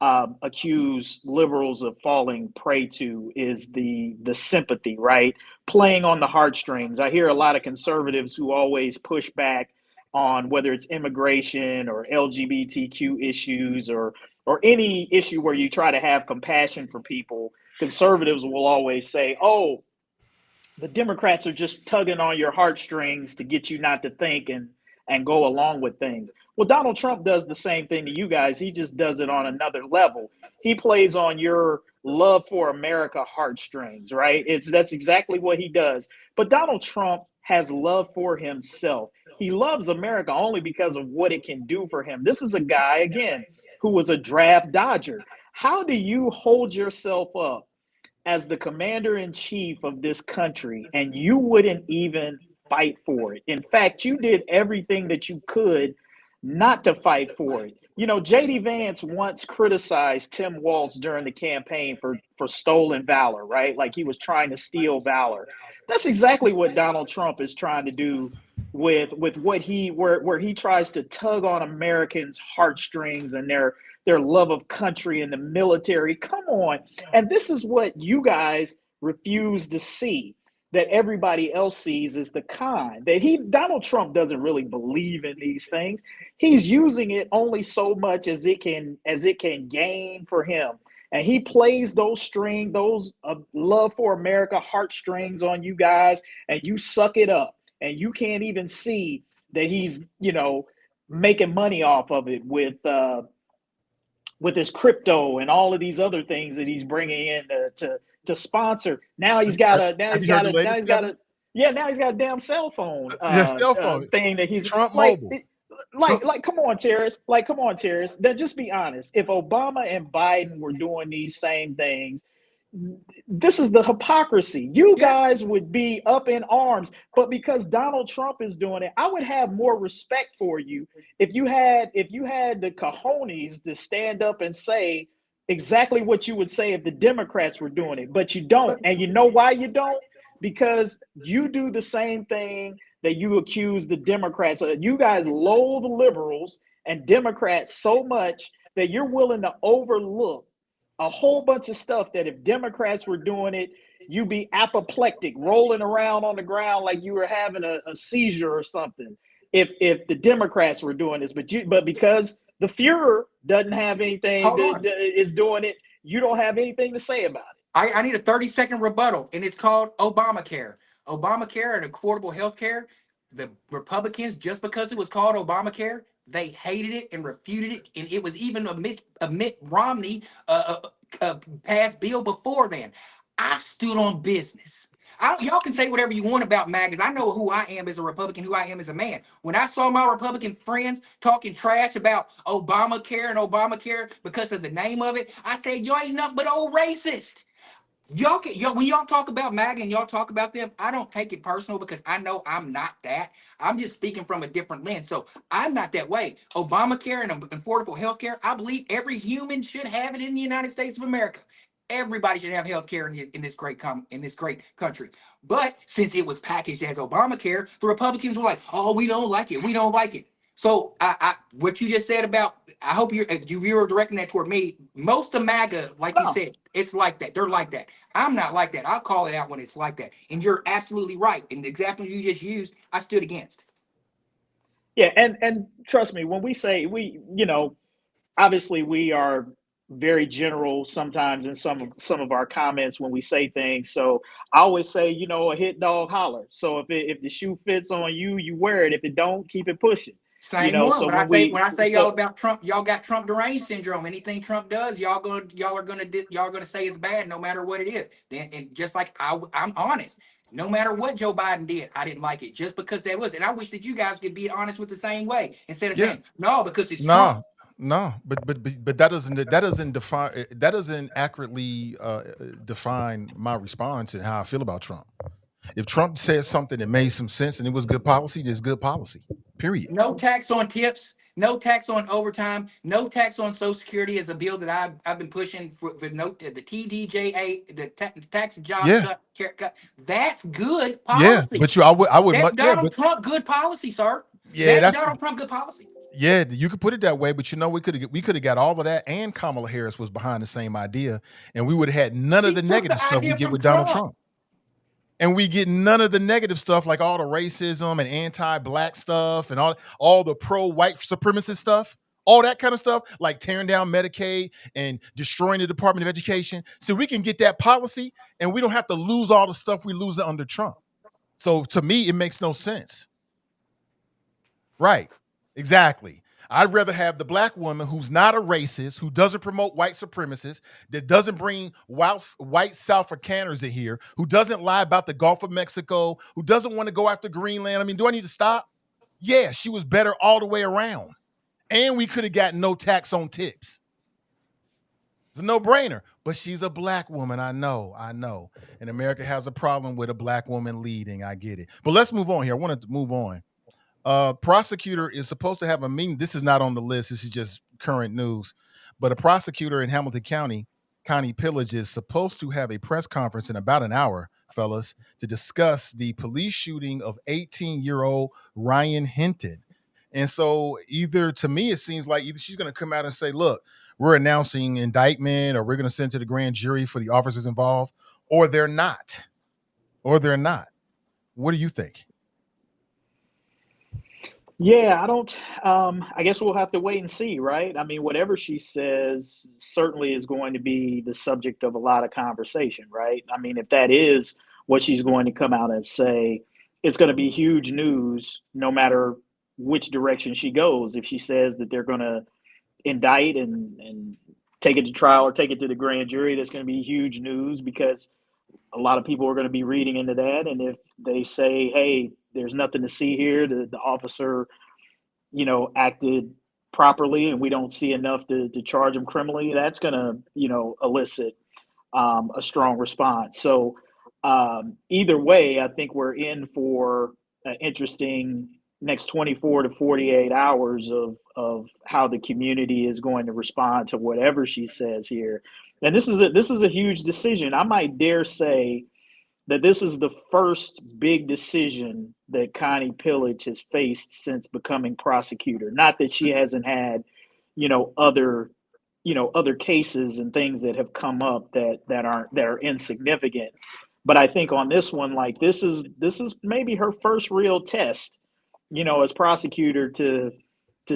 accuse liberals of falling prey to, is the sympathy, right? Playing on the heartstrings. I hear a lot of conservatives who always push back on whether it's immigration or LGBTQ issues or any issue where you try to have compassion for people. Conservatives will always say, "Oh, the Democrats are just tugging on your heartstrings to get you not to think and go along with things." Well, Donald Trump does the same thing to you guys. He just does it on another level. He plays on your love for America heartstrings, right? That's exactly what he does. But Donald Trump has love for himself. He loves America only because of what it can do for him. This is a guy, again, who was a draft dodger. How do you hold yourself up as the commander-in-chief of this country and you wouldn't even fight for it? In fact, you did everything that you could not to fight for it. You know, J.D. Vance once criticized Tim Walz during the campaign for stolen valor, right? Like he was trying to steal valor. That's exactly what Donald Trump is trying to do with what where he tries to tug on Americans' heartstrings and their love of country and the military. Come on. And this is what you guys refuse to see, that everybody else sees, is the con. That Donald Trump doesn't really believe in these things. He's using it only so much as it can gain for him. And he plays those love for America heartstrings on you guys, and you suck it up. And you can't even see that he's, making money off of it with his crypto and all of these other things that he's bringing in to sponsor. Now he's got a damn cell phone Cell phone thing that he's Trump like. Mobile. Come on, Tarris. Then just be honest. If Obama and Biden were doing these same things, this is the hypocrisy. You guys would be up in arms, but because Donald Trump is doing it, I would have more respect for you if you had the cojones to stand up and say exactly what you would say if the Democrats were doing it. But you don't. And you know why you don't? Because you do the same thing that you accuse the Democrats of. You guys loathe liberals and Democrats so much that you're willing to overlook a whole bunch of stuff that if Democrats were doing it, you'd be apoplectic, rolling around on the ground like you were having a seizure or something. If the Democrats were doing this, but because the Fuhrer doesn't have anything is doing it, you don't have anything to say about it. I need a 30-second rebuttal, and it's called Obamacare. Obamacare and affordable health care. The Republicans, just because it was called Obamacare, they hated it and refuted it, and it was even a Mitt Romney passed bill before then. I stood on business. Y'all can say whatever you want about MAGAs. I know who I am as a Republican, who I am as a man. When I saw my Republican friends talking trash about Obamacare because of the name of it, I said, y'all ain't nothing but old racist. When y'all talk about MAGA and y'all talk about them, I don't take it personal because I know I'm not that. I'm just speaking from a different lens. So I'm not that way. Obamacare and affordable health care, I believe every human should have it in the United States of America. Everybody should have health care in this great country. But since it was packaged as Obamacare, the Republicans were like, "Oh, we don't like it. We don't like it." So what you just said about, I hope you were directing that toward me. Most of MAGA, like you said, it's like that. They're like that. I'm not like that. I'll call it out when it's like that. And you're absolutely right. And the example you just used, I stood against. Yeah, and trust me, when we say obviously we are very general sometimes in some of our comments when we say things. So I always say, a hit dog holler. So if the shoe fits on you, you wear it. If it don't, keep it pushing. Same one. So when I say y'all about Trump, y'all got Trump deranged syndrome. Anything Trump does, y'all are gonna say it's bad no matter what it is. Then, and just like I'm honest, no matter what Joe Biden did, I didn't like it just because that was. And I wish that you guys could be honest with the same way instead of saying no because it's Trump. No, but that doesn't accurately define my response and how I feel about Trump. If Trump said something that made some sense and it was good policy, there's good policy. Period. No tax on tips, no tax on overtime, no tax on Social Security is a bill that I've been pushing for the TDJA, the tax job Yeah. cut. That's good Yeah. policy. But I would That's much, yeah, Donald but Trump good policy, sir. yeah, That's that's Donald Trump good policy. yeah, you could put it that way, but we could have got all of that, and Kamala Harris was behind the same idea, and we would have had none of the took negative the stuff we idea get from with Donald Trump. Trump. And we get none of the negative stuff, like all the racism and anti-black stuff and all the pro-white supremacist stuff, all that kind of stuff, like tearing down Medicaid and destroying the Department of Education. So we can get that policy, and we don't have to lose all the stuff we lose under Trump. So to me, it makes no sense. Right. Exactly. I'd rather have the black woman who's not a racist, who doesn't promote white supremacists, that doesn't bring white South Afrikaners in here, who doesn't lie about the Gulf of Mexico, who doesn't want to go after Greenland. I mean, do I need to stop? Yeah, she was better all the way around. And we could have gotten no tax on tips. It's a no-brainer. But she's a black woman. I know. And America has a problem with a black woman leading. I get it. But let's move on here. I wanted to move on. Prosecutor is supposed to have a meeting. This is not on the list. This is just current news. But a prosecutor in Hamilton County, Connie Pillage, is supposed to have a press conference in about an hour, fellas, to discuss the police shooting of 18-year-old Ryan Hinton. And so to me, it seems like either she's going to come out and say, look, we're announcing indictment, or we're going to send to the grand jury for the officers involved, or they're not. What do you think? Yeah, I don't. I guess we'll have to wait and see, right? I mean, whatever she says certainly is going to be the subject of a lot of conversation, right? I mean, if that is what she's going to come out and say, it's going to be huge news no matter which direction she goes. If she says that they're going to indict and take it to trial or take it to the grand jury, that's going to be huge news because a lot of people are going to be reading into that. And if they say, hey, there's nothing to see here, the officer, acted properly and we don't see enough to charge him criminally, that's going to, elicit a strong response. So either way, I think we're in for an interesting next 24 to 48 hours of how the community is going to respond to whatever she says here. And this is a huge decision. I might dare say that this is the first big decision that Connie Pillage has faced since becoming prosecutor. Not that she hasn't had, other cases and things that have come up that are insignificant. But I think on this one, like this is maybe her first real test, as prosecutor to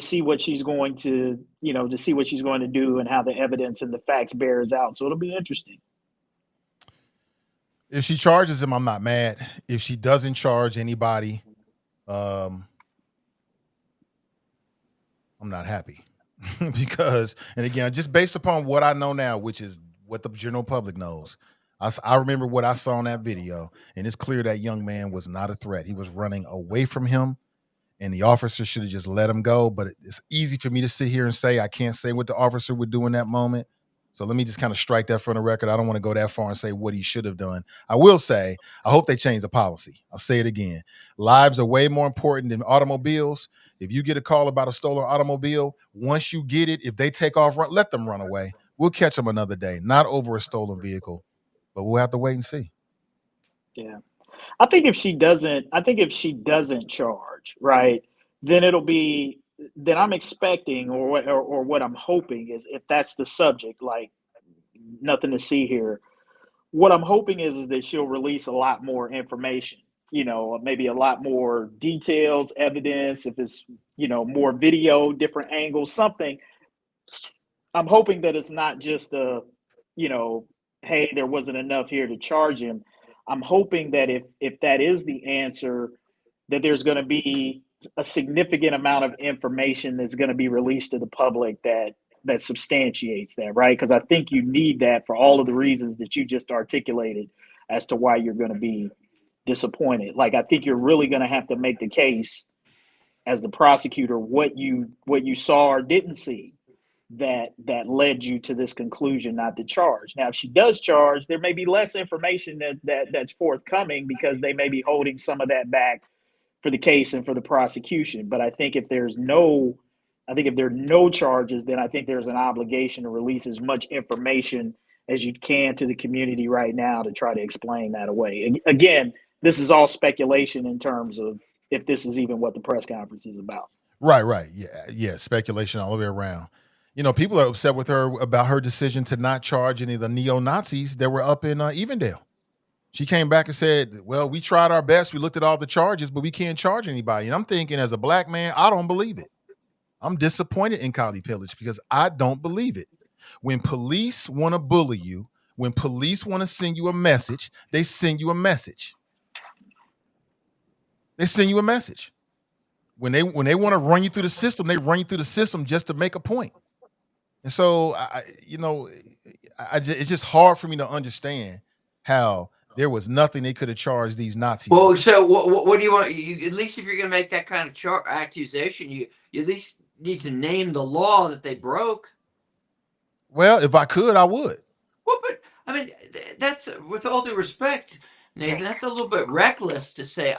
see what she's going to, to see what she's going to do and how the evidence and the facts bears out. So it'll be interesting. If she charges him, I'm not mad. If she doesn't charge anybody, I'm not happy because, and again, just based upon what I know now, which is what the general public knows, I remember what I saw in that video, and it's clear that young man was not a threat. He was running away from him, and the officer should have just let him go. But it's easy for me to sit here and say I can't say what the officer would do in that moment. So let me just kind of strike that from the record. I don't want to go that far and say what he should have done. I will say, I hope they change the policy. I'll say it again. Lives are way more important than automobiles. If you get a call about a stolen automobile, once you get it, if they take off, let them run away. We'll catch them another day, not over a stolen vehicle, but we'll have to wait and see. Yeah. I think if she doesn't charge, right, then I'm expecting or what I'm hoping is, if that's the subject, like nothing to see here, what I'm hoping is that she'll release a lot more information, maybe a lot more details, evidence, if it's, more video, different angles, something. I'm hoping that it's not just hey, there wasn't enough here to charge him. I'm hoping that if that is the answer, that there's going to be a significant amount of information that's going to be released to the public that substantiates that, right? Because I think you need that for all of the reasons that you just articulated as to why you're going to be disappointed. Like, I think you're really going to have to make the case as the prosecutor what you saw or didn't see that led you to this conclusion not to charge. Now, if she does charge, there may be less information that's forthcoming because they may be holding some of that back for the case and for the prosecution. But I think if there are no charges, then I think there's an obligation to release as much information as you can to the community right now to try to explain that away. And again, this is all speculation in terms of if this is even what the press conference is about. Right. Yeah. Speculation all the way around. People are upset with her about her decision to not charge any of the neo-Nazis that were up in Evendale. She came back and said, well, we tried our best. We looked at all the charges, but we can't charge anybody. And I'm thinking, as a black man, I don't believe it. I'm disappointed in Kylie Pillage because I don't believe it. When police want to bully you, when police want to send you a message, they send you a message. They send you a message. When they want to run you through the system, they run you through the system just to make a point. And so, it's just hard for me to understand how there was nothing they could have charged these Nazis. Well, so what do you want? At least if you're going to make that kind of accusation, you at least need to name the law that they broke. Well, if I could, I would. Well, but I mean, that's, with all due respect, Nathan, that's a little bit reckless to say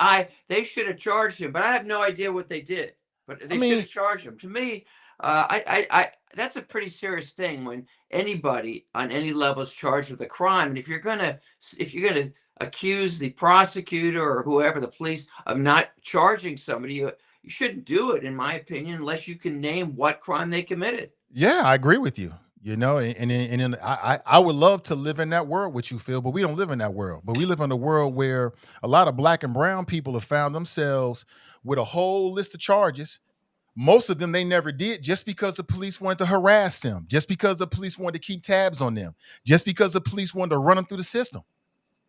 they should have charged him, but I have no idea what they did. But they should have charged him. To me, that's a pretty serious thing when anybody on any level is charged with a crime. And if you're gonna accuse the prosecutor or whoever, the police, of not charging somebody, you shouldn't do it, in my opinion, unless you can name what crime they committed. Yeah, I agree with you. And I would love to live in that world with you, Phil, but we don't live in that world. But we live in a world where a lot of black and brown people have found themselves with a whole list of charges. Most of them they never did, just because the police wanted to harass them, just because the police wanted to keep tabs on them, just because the police wanted to run them through the system.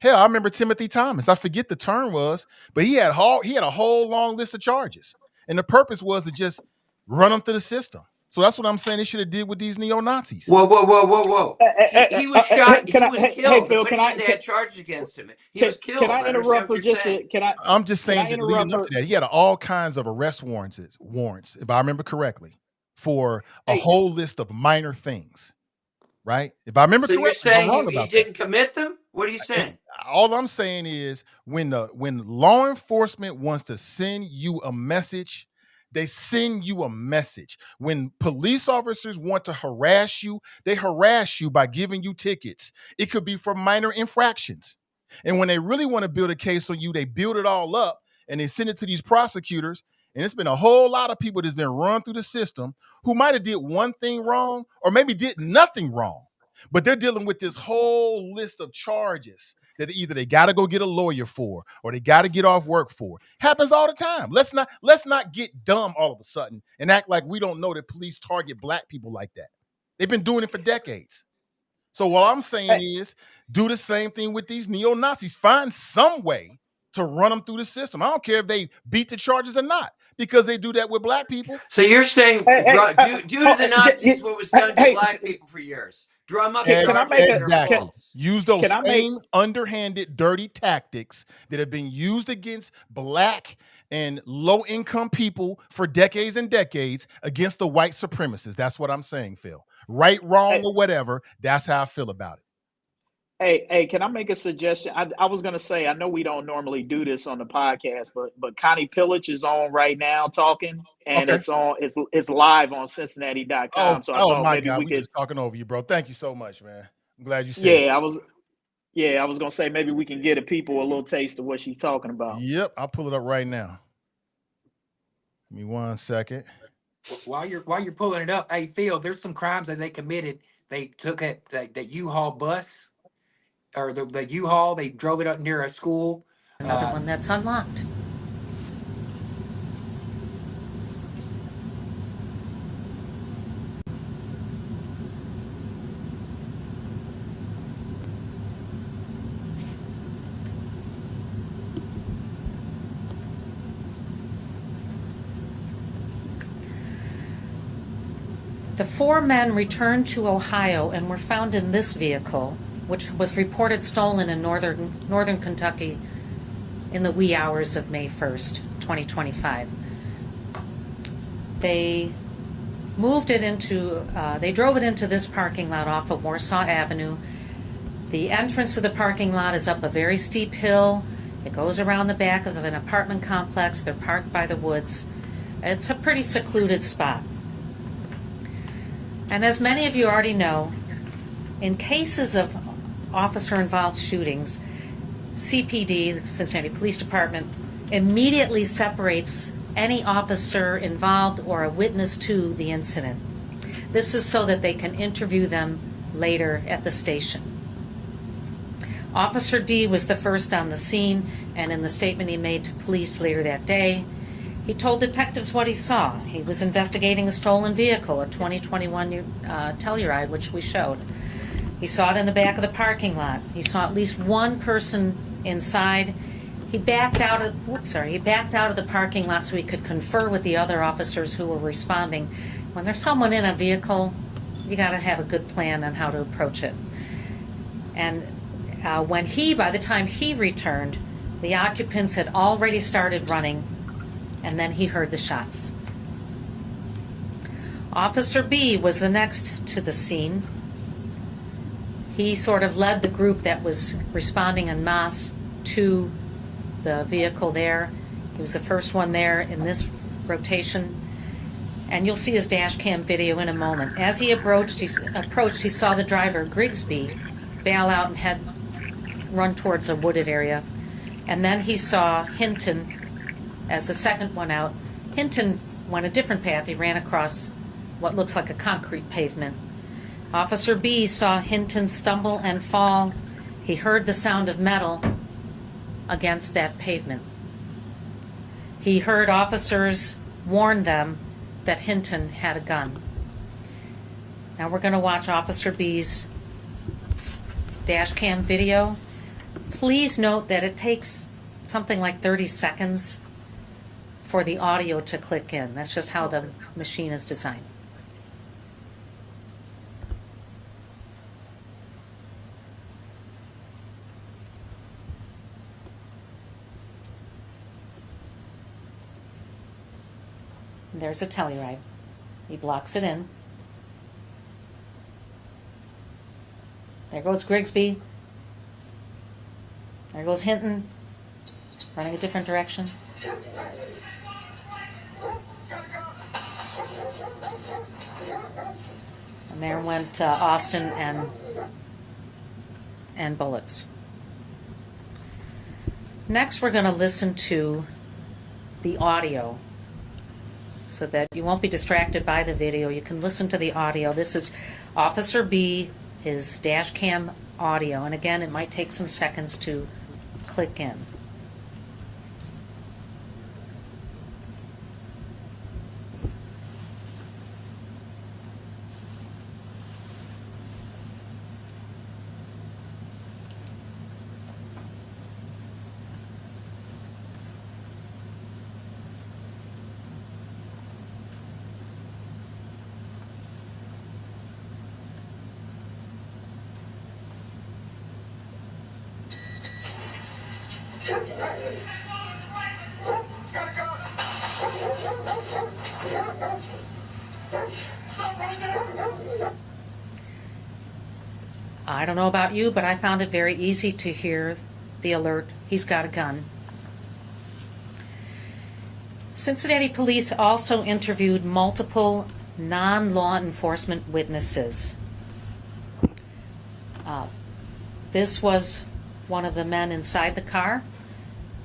Hell, I remember Timothy Thomas. I forget the term was, but he had a whole long list of charges. And the purpose was to just run them through the system. So that's what I'm saying they should have did with these neo-Nazis. Whoa. He was shot. He was killed. Hey, Phil, they had charges against him. He was killed. Can I interrupt for just I'm just saying that leading up to that, he had all kinds of arrest warrants, if I remember correctly, for a whole list of minor things. Right? If I remember correctly, you're saying he didn't commit them? What are you saying? All I'm saying is when law enforcement wants to send you a message, they send you a message. When police officers want to harass you, they harass you by giving you tickets. It could be for minor infractions. And when they really want to build a case on you, they build it all up and they send it to these prosecutors. And it's been a whole lot of people that's been run through the system who might have did one thing wrong or maybe did nothing wrong. But they're dealing with this whole list of charges that either they got to go get a lawyer for or they got to get off work for. Happens all the time. Let's not get dumb all of a sudden and act like we don't know that police target black people like that. They've been doing it for decades. So what I'm saying is do the same thing with these neo-Nazis. Find some way to run them through the system. I don't care if they beat the charges or not, because they do that with black people. So you're saying do to the Nazis what was done to black people for years. Drum up. Exactly. Use those same underhanded, dirty tactics that have been used against black and low-income people for decades and decades against the white supremacists. That's what I'm saying, Phil. Right, wrong, or whatever. That's how I feel about it. Hey, can I make a suggestion? I was going to say, I know we don't normally do this on the podcast, but Connie Pillage is on right now talking, and it's live on Cincinnati.com. Oh my God, we just talking over you, bro. Thank you so much, man. I'm glad you said it. I was going to say maybe we can get people a little taste of what she's talking about. Yep, I'll pull it up right now. Give me 1 second. While you're pulling it up, hey Phil, there's some crimes that they committed. They took that U-Haul bus. Or the U-Haul, they drove it up near a school. Another one that's unlocked. The 4 men returned to Ohio and were found in this vehicle, which was reported stolen in northern Kentucky in the wee hours of May 1st, 2025. They drove it into this parking lot off of Warsaw Avenue. The entrance to the parking lot is up a very steep hill, It goes around the back of an apartment complex. They're parked by the woods. It's a pretty secluded spot. And as many of you already know, in cases of officer-involved shootings, CPD, the Cincinnati Police Department, immediately separates any officer involved or a witness to the incident. This is so that they can interview them later at the station. Officer D was the first on the scene, and in the statement he made to police later that day, he told detectives what he saw. He was investigating a stolen vehicle, a 2021 Telluride, which we showed. He saw it in the back of the parking lot. He saw at least one person inside. He backed out of the parking lot so he could confer with the other officers who were responding. When there's someone in a vehicle, you got to have a good plan on how to approach it. And by the time he returned, the occupants had already started running, and then he heard the shots. Officer B was the next to the scene. He sort of led the group that was responding en masse to the vehicle there. He was the first one there in this rotation. And you'll see his dash cam video in a moment. As he approached, he saw the driver, Grigsby, bail out and run towards a wooded area. And then he saw Hinton as the second one out. Hinton went a different path. He ran across what looks like a concrete pavement. Officer B saw Hinton stumble and fall. He heard the sound of metal against that pavement. He heard officers warn them that Hinton had a gun. Now we're going to watch Officer B's dash cam video. Please note that it takes something like 30 seconds for the audio to click in. That's just how the machine is designed. There's a Telluride. He blocks it in. There goes Grigsby. There goes Hinton, running a different direction. And there went Austin and Bullocks. Next, we're going to listen to the audio so that you won't be distracted by the video. You can listen to the audio. This is Officer B, his dash cam audio. And again, it might take some seconds to click in. I don't know about you, but I found it very easy to hear the alert, he's got a gun. Cincinnati police also interviewed multiple non-law enforcement witnesses. This was one of the men inside the car.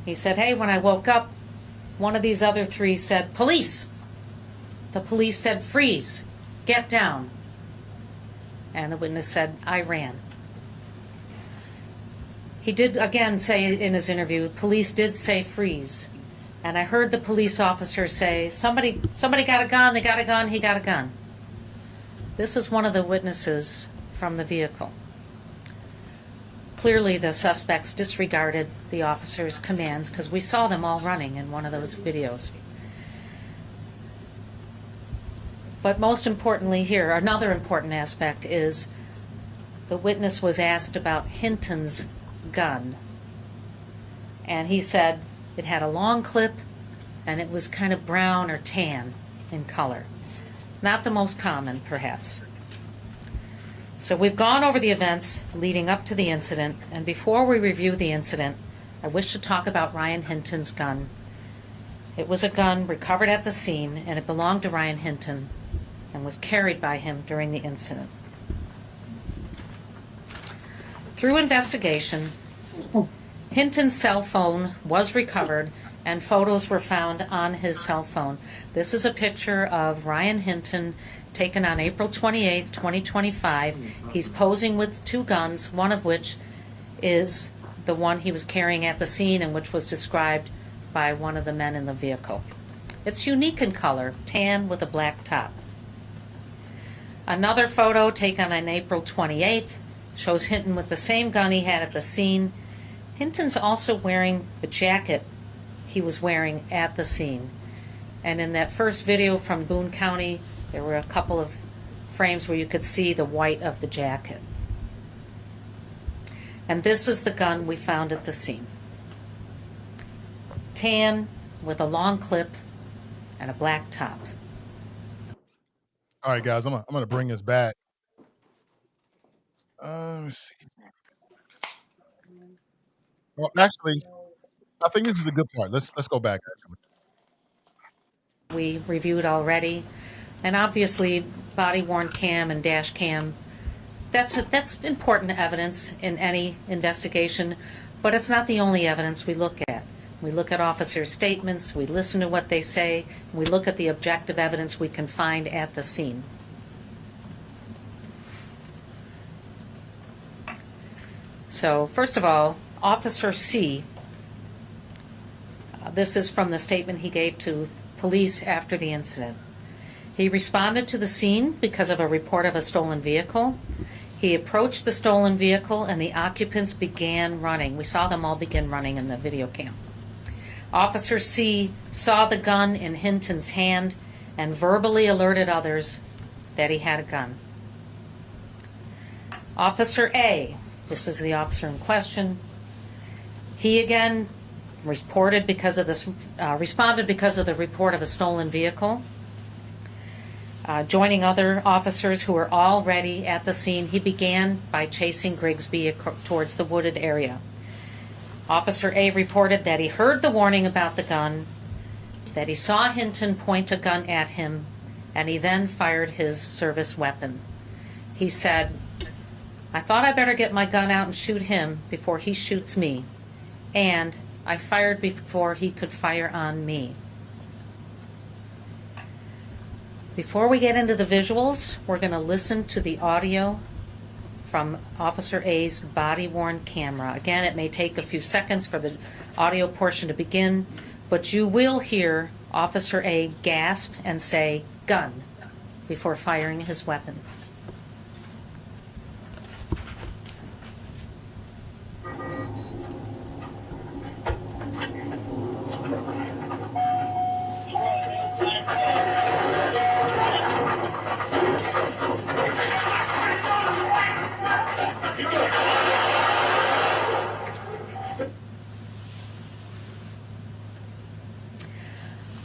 He said, hey, when I woke up, one of these other three said, police. The police said, freeze, get down. And the witness said, I ran. He did again say in his interview, police did say freeze. And I heard the police officer say, somebody got a gun, they got a gun, he got a gun. This is one of the witnesses from the vehicle. Clearly the suspects disregarded the officer's commands because we saw them all running in one of those videos. But most importantly here, another important aspect is the witness was asked about Hinton's gun. And he said it had a long clip and it was kind of brown or tan in color. Not the most common, perhaps. So we've gone over the events leading up to the incident, and before we review the incident, I wish to talk about Ryan Hinton's gun. It was a gun recovered at the scene, and it belonged to Ryan Hinton and was carried by him during the incident. Through investigation, Hinton's cell phone was recovered and photos were found on his cell phone. This is a picture of Ryan Hinton taken on April 28th, 2025. He's posing with two guns, one of which is the one he was carrying at the scene and which was described by one of the men in the vehicle. It's unique in color, tan with a black top. Another photo taken on April 28th shows Hinton with the same gun he had at the scene. Hinton's also wearing the jacket he was wearing at the scene. And in that first video from Boone County, there were a couple of frames where you could see the white of the jacket. And this is the gun we found at the scene. Tan with a long clip and a black top. All right, guys, I'm gonna bring this back. Let me see. Well, actually, I think this is a good part. Let's go back. We reviewed already, and obviously body-worn cam and dash cam, that's important evidence in any investigation, but it's not the only evidence we look at. We look at officers' statements, we listen to what they say, we look at the objective evidence we can find at the scene. So, first of all, Officer C, this is from the statement he gave to police after the incident. He responded to the scene because of a report of a stolen vehicle. He approached the stolen vehicle and the occupants began running. We saw them all begin running in the video cam. Officer C saw the gun in Hinton's hand and verbally alerted others that he had a gun. Officer A, this is the officer in question, he again responded because of the report of a stolen vehicle. Joining other officers who were already at the scene, he began by chasing Grigsby towards the wooded area. Officer A reported that he heard the warning about the gun, that he saw Hinton point a gun at him, and he then fired his service weapon. He said, "I thought I better get my gun out and shoot him before he shoots me, and I fired before he could fire on me." Before we get into the visuals, we're going to listen to the audio from Officer A's body-worn camera. Again, it may take a few seconds for the audio portion to begin, but you will hear Officer A gasp and say, "Gun," before firing his weapon.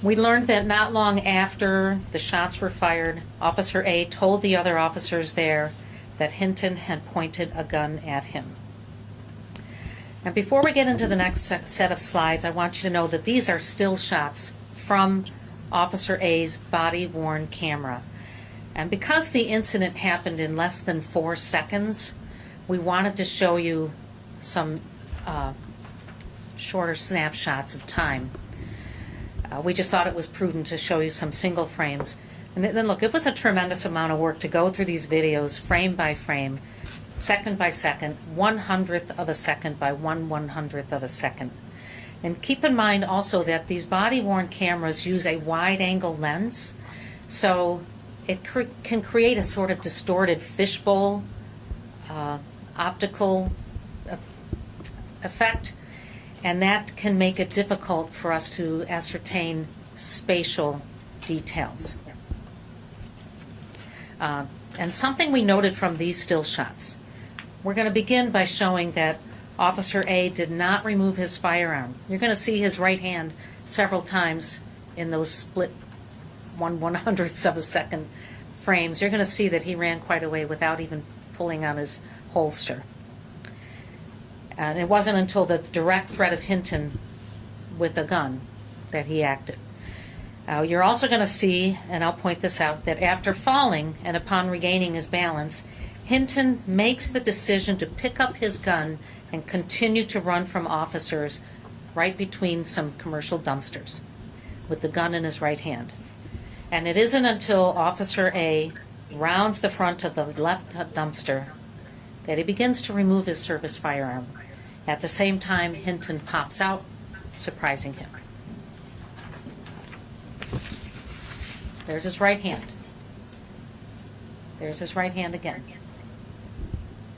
We learned that not long after the shots were fired, Officer A told the other officers there that Hinton had pointed a gun at him. And before we get into the next set of slides, I want you to know that these are still shots from Officer A's body-worn camera. And because the incident happened in less than 4 seconds, we wanted to show you some shorter snapshots of time. We just thought it was prudent to show you some single frames. And then look, it was a tremendous amount of work to go through these videos frame by frame, second by second, 1/100th of a second by 1/100th of a second. And keep in mind also that these body-worn cameras use a wide-angle lens, so it can create a sort of distorted fishbowl optical effect, and that can make it difficult for us to ascertain spatial details. And something we noted from these still shots. We're going to begin by showing that Officer A did not remove his firearm. You're going to see his right hand several times in those split 1/100ths of a second frames. You're going to see that he ran quite a way without even pulling on his holster. And it wasn't until the direct threat of Hinton with a gun that he acted. You're also going to see, and I'll point this out, that after falling and upon regaining his balance, Hinton makes the decision to pick up his gun and continue to run from officers right between some commercial dumpsters with the gun in his right hand. And it isn't until Officer A rounds the front of the left dumpster that he begins to remove his service firearm. At the same time, Hinton pops out, surprising him. There's his right hand. There's his right hand again.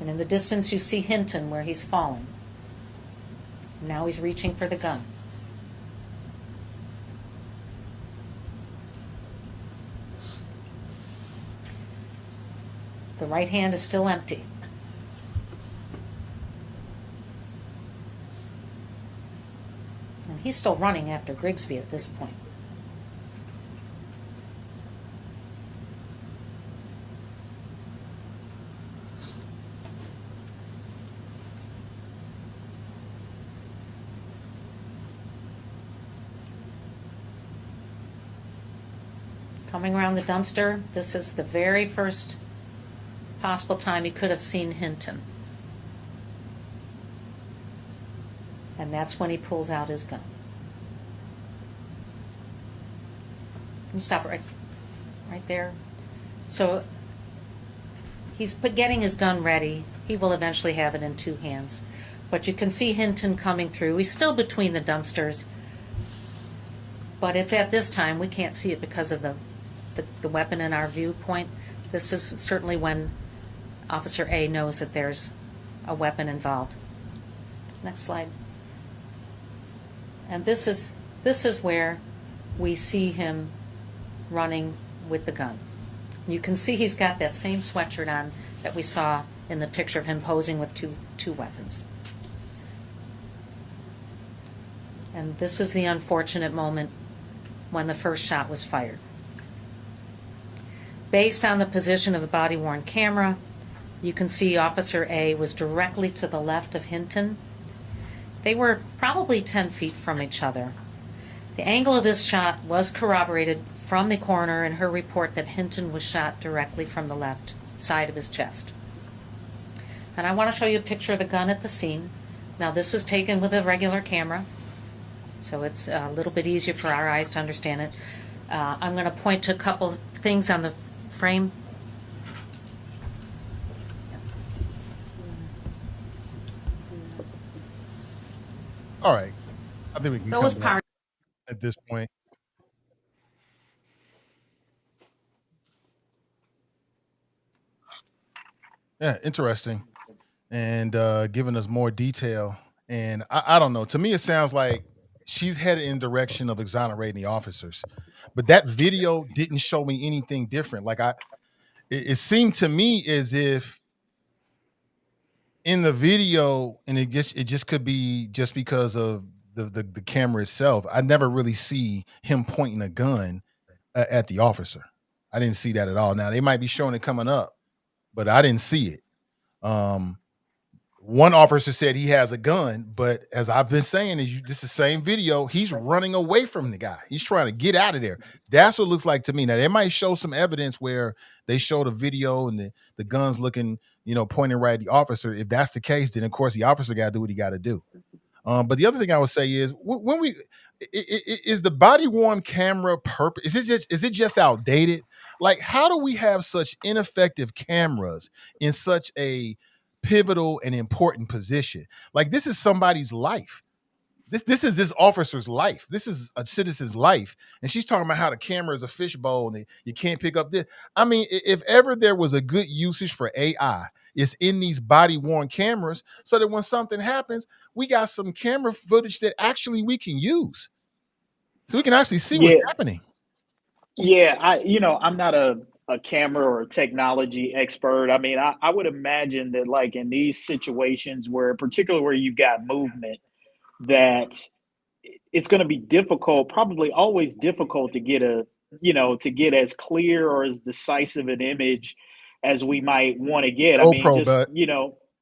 And in the distance you see Hinton where he's fallen. Now he's reaching for the gun. The right hand is still empty. And he's still running after Grigsby at this point. Coming around the dumpster, this is the very first possible time he could have seen Hinton. And that's when he pulls out his gun. Can you stop right there? So he's getting his gun ready. He will eventually have it in two hands. But you can see Hinton coming through. He's still between the dumpsters. But it's at this time, we can't see it because of the weapon in our viewpoint. This is certainly when Officer A knows that there's a weapon involved. Next slide. And this is where we see him running with the gun. You can see he's got that same sweatshirt on that we saw in the picture of him posing with two weapons. And this is the unfortunate moment when the first shot was fired. Based on the position of the body-worn camera, you can see Officer A was directly to the left of Hinton. They were probably 10 feet from each other. The angle of this shot was corroborated from the coroner in her report that Hinton was shot directly from the left side of his chest. And I want to show you a picture of the gun at the scene. Now this is taken with a regular camera, so it's a little bit easier for our eyes to understand it. I'm going to point to a couple things on the frame. All right. I think we can Those come back parts. at this point. Yeah, interesting. And giving us more detail. And I don't know. To me, it sounds like she's headed in direction of exonerating the officers. But that video didn't show me anything different. Like it seemed to me as if in the video, and it just could be just because of the camera itself. I never really see him pointing a gun at the officer. I didn't see that at all. Now they might be showing it coming up, but I didn't see it. One officer said he has a gun, but as I've been saying, this is the same video. He's running away from the guy. He's trying to get out of there. That's what it looks like to me. Now they might show some evidence where they show the video and the guns looking, pointing right at the officer. If that's the case, then of course the officer got to do what he got to do. But the other thing I would say is is the body worn camera purpose? Is it just outdated? Like, how do we have such ineffective cameras in such a pivotal and important position? Like, this is somebody's life. This is this officer's life. This is a citizen's life. And she's talking about how the camera is a fishbowl and you can't pick up this. I mean, if ever there was a good usage for AI, it's in these body worn cameras, so that when something happens, we got some camera footage that actually we can use. So we can actually see what's happening. Yeah, I'm not a camera or technology expert. I mean, I would imagine that like in these situations particularly where you've got movement, that it's going to be difficult, probably always difficult to get to get as clear or as decisive an image as we might want to get. I mean, just,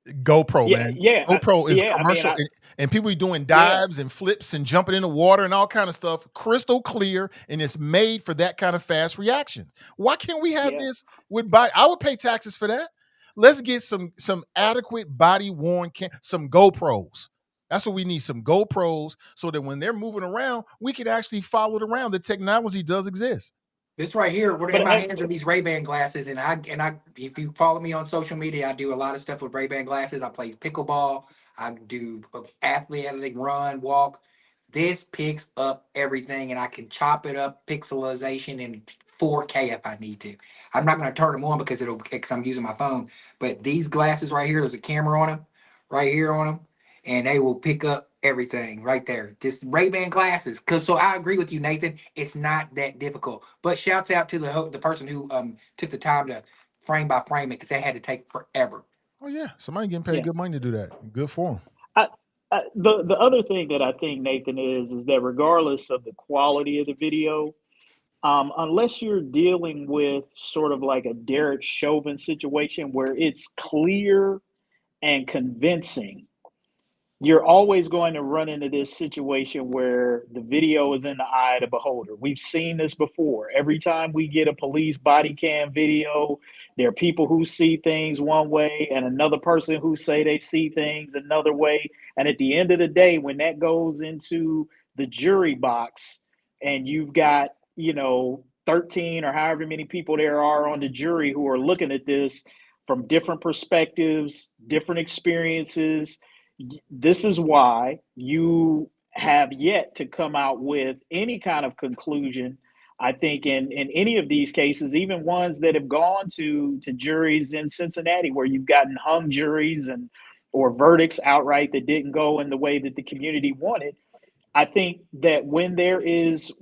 GoPro, Yeah, man. yeah, GoPro is yeah. I mean, commercial, and people doing yeah, dives and flips and jumping in the water and all kind of stuff, crystal clear, and it's made for that kind of fast reaction. Why can't we have yeah. this with body? I would pay taxes for that. Let's get some adequate body worn some GoPros. That's what we need, some GoPros, so that when they're moving around, we can actually follow it around. The technology does exist. This right here, what in But my hands are these Ray-Ban glasses, and I, if you follow me on social media, I do a lot of stuff with Ray-Ban glasses. I play pickleball, I do athletic run, walk. This picks up everything, and I can chop it up, pixelization in 4K if I need to. I'm not going to turn them on because I'm using my phone. But these glasses right here, there's a camera on them, right here on them, and they will pick up everything right there. Just Ray-Ban glasses. So I agree with you, Nathan. It's not that difficult. But shouts out to the person who took the time to frame by frame it, because they had to take forever. Oh yeah, somebody getting paid yeah, good money to do that. Good for them. I, the other thing that I think, Nathan, is that regardless of the quality of the video, unless you're dealing with sort of like a Derek Chauvin situation where it's clear and convincing, you're always going to run into this situation where the video is in the eye of the beholder. We've seen this before. Every time we get a police body cam video, there are people who see things one way and another person who say they see things another way. And at the end of the day, when that goes into the jury box and you've got, 13 or however many people there are on the jury who are looking at this from different perspectives, different experiences, this is why you have yet to come out with any kind of conclusion. I think in any of these cases, even ones that have gone to juries in Cincinnati, where you've gotten hung juries or verdicts outright that didn't go in the way that the community wanted. I think that when there is,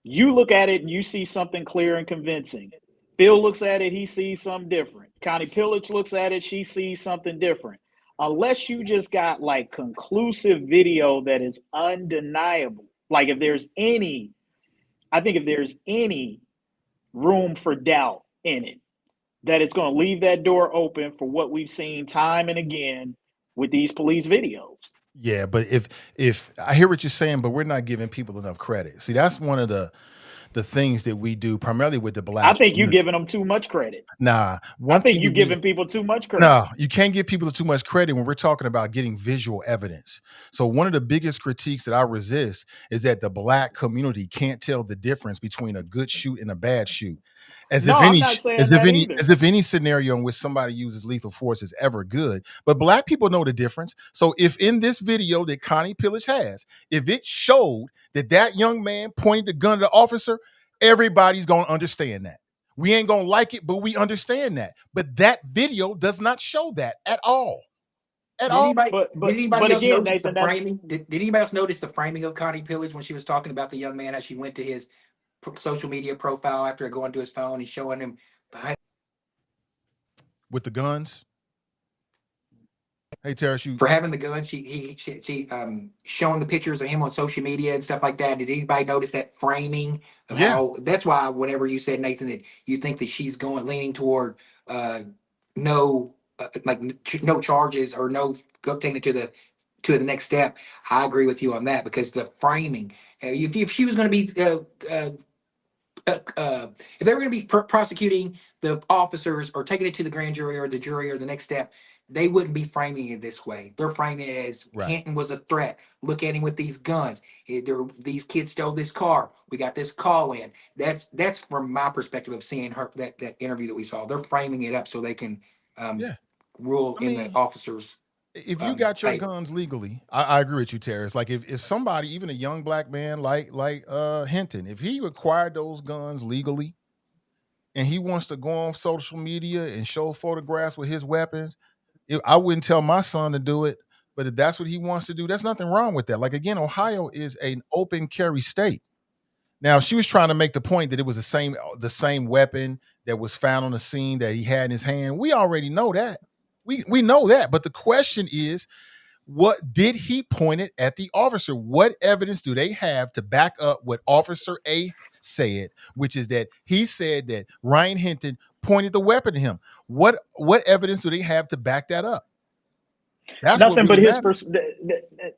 you look at it and you see something clear and convincing. Phil looks at it, he sees something different. Connie Pillage looks at it, she sees something different. Unless you just got like conclusive video that is undeniable, like if there's any room for doubt in it, that it's going to leave that door open for what we've seen time and again with these police videos. Yeah, but if I hear what you're saying, but we're not giving people enough credit. See, that's one of the things that we do primarily with the black. I think you're giving them too much credit. Nah, I think you're giving people too much credit. No, you can't give people too much credit when we're talking about getting visual evidence. So one of the biggest critiques that I resist is that the black community can't tell the difference between a good shoot and a bad shoot. As if any scenario in which somebody uses lethal force is ever good. But black people know the difference. So if in this video that Connie Pillage has, if it showed that young man pointed the gun at the officer, everybody's going to understand that. We ain't going to like it, but we understand that. But that video does not show that at all. Did anybody else again, notice Nathan, the framing? Did anybody else notice the framing of Connie Pillage when she was talking about the young man as she went to his social media profile after going to his phone and showing him behind with the guns? Hey, Tarris, for having the guns, she showing the pictures of him on social media and stuff like that. Did anybody notice that framing of how? That's why whenever you said, Nathan, that you think that she's leaning toward no charges or taking it to the next step. I agree with you on that, because the framing. If she was going to be if they were going to be prosecuting the officers or taking it to the grand jury or the jury or the next step, they wouldn't be framing it this way. They're framing it as Hinton was a threat. Look at him with these guns. These kids stole this car. We got this call in. That's from my perspective of seeing her that interview that we saw. They're framing it up so they can rule the officers. If you got your guns legally, I agree with you, Tarris. Like if somebody, even a young black man like Hinton, if he acquired those guns legally and he wants to go on social media and show photographs with his weapons, I wouldn't tell my son to do it. But if that's what he wants to do, there's nothing wrong with that. Like, again, Ohio is an open carry state. Now, she was trying to make the point that it was the same weapon that was found on the scene that he had in his hand. We already know that. We know that. But the question is, what did he point it at the officer? What evidence do they have to back up what Officer A said, which is that he said that Ryan Hinton pointed the weapon at him. What evidence do they have to back that up? That's Nothing what but really his matters.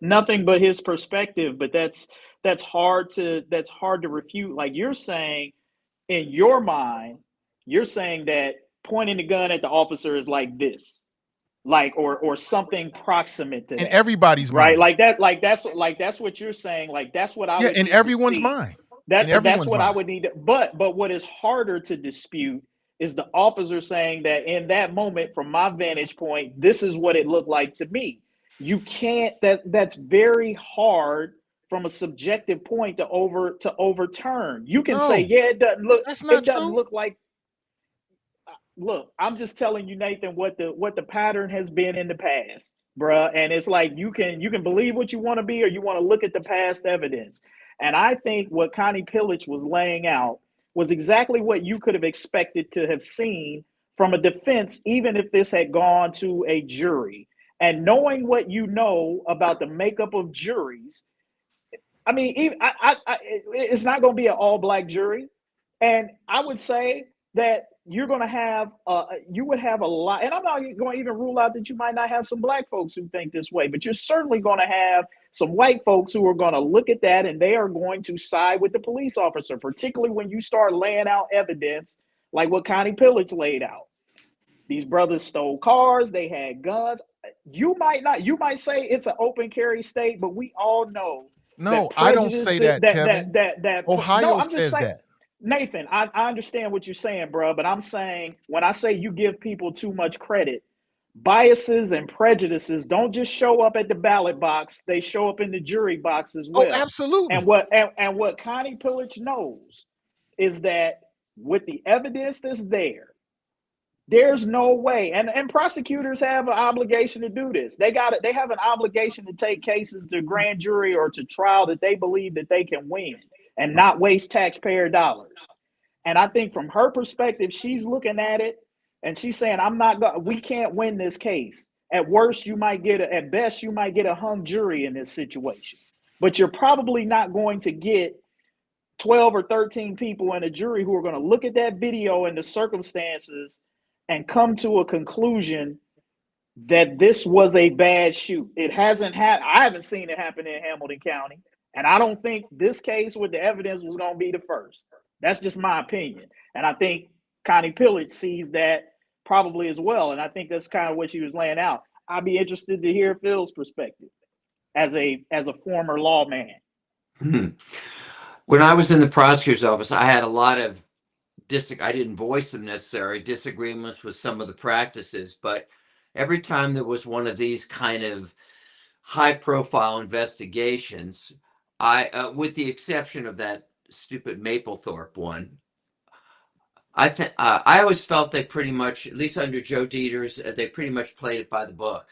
nothing but his perspective. But that's hard to refute. Like you're saying, in your mind, you're saying that pointing the gun at the officer is like this, like or something proximate to In that, everybody's right? mind. That's what you're saying. Like that's what I Yeah, would in need to everyone's see. mind. In That's everyone's what I mind. would need to, but what is harder to dispute is the officer saying that in that moment, from my vantage point, this is what it looked like to me. You can't, that's very hard from a subjective point to overturn. You can say, No, yeah, that's it not doesn't true. look like. Look, I'm just telling you, Nathan, what the pattern has been in the past, bruh. And it's like you can believe what you want to be, or you want to look at the past evidence. And I think what Connie Pillage was laying out was exactly what you could have expected to have seen from a defense, even if this had gone to a jury. And knowing what you know about the makeup of juries, I mean, it's not going to be an all-black jury, and I would say that you're going to have, you would have a lot, and I'm not going to even rule out that you might not have some black folks who think this way, but you're certainly going to have some white folks who are going to look at that and they are going to side with the police officer, particularly when you start laying out evidence like what Connie Pillage laid out. These brothers stole cars, they had guns. You might say it's an open carry state, but we all know that No, I don't prejudice say that, Kevin. no, Ohio I'm just says saying, that. Nathan, I understand what you're saying, bro, but I'm saying when I say you give people too much credit, biases and prejudices don't just show up at the ballot box, they show up in the jury box as Oh, well. And absolutely. what Connie Pillage knows is that with the evidence that's there's no way, and prosecutors have an obligation to do this. They have an obligation to take cases to grand jury or to trial that they believe that they can win and not waste taxpayer dollars. And I think from her perspective, she's looking at it and she's saying, we can't win this case. At worst, at best, you might get a hung jury in this situation. But you're probably not going to get 12 or 13 people in a jury who are going to look at that video and the circumstances and come to a conclusion that this was a bad shoot. It hasn't happened. I haven't seen it happen in Hamilton County. And I don't think this case with the evidence was going to be the first. That's just my opinion. And I think Connie Pillage sees that probably as well. And I think that's kind of what she was laying out. I'd be interested to hear Phil's perspective as a former lawman. When I was in the prosecutor's office, I had a lot of I didn't voice them necessarily, disagreements with some of the practices, but every time there was one of these kind of high profile investigations, with the exception of that stupid Maplethorpe one, I always felt they pretty much, at least under Joe Dieters, they pretty much played it by the book.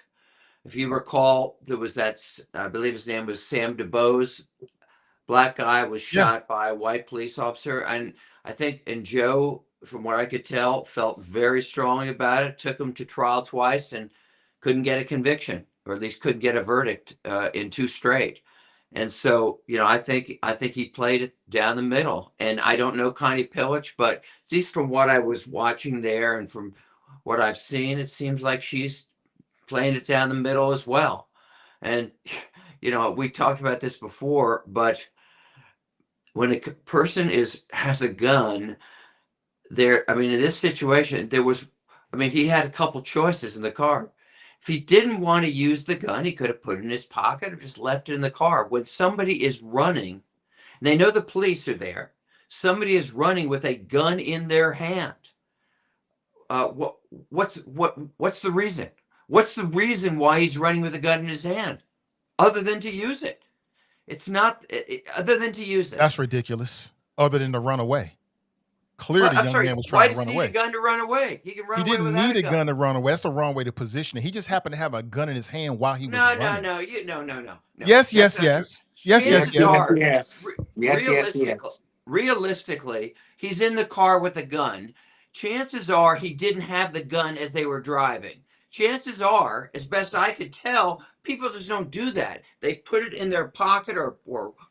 If you recall, there was I believe his name was Sam DeBose, black guy was shot by a white police officer. And I think, and Joe, from what I could tell, felt very strongly about it, took him to trial twice and couldn't get a conviction, or at least couldn't get a verdict in 2 straight. And so, I think he played it down the middle. And I don't know Connie Pillage, but at least from what I was watching there and from what I've seen, it seems like she's playing it down the middle as well. And, we talked about this before, but when a person has a gun, in this situation, he had a couple choices in the car. If he didn't want to use the gun, he could have put it in his pocket or just left it in the car. When somebody is running, and they know the police are there, somebody is running with a gun in their hand. What's the reason? What's the reason why he's running with a gun in his hand, other than to use it? It's not other than to use it. That's ridiculous. Other than to run away. Clearly, I'm young sorry, man was why trying to does run he need away. a gun to run away? He can run He away didn't without need a gun. gun to run away. That's the wrong way to position it. He just happened to have a gun in his hand while he was running. No. Yes. Realistically, he's in the car with a gun. Chances are he didn't have the gun as they were driving. Chances are, as best I could tell, people just don't do that. They put it in their pocket or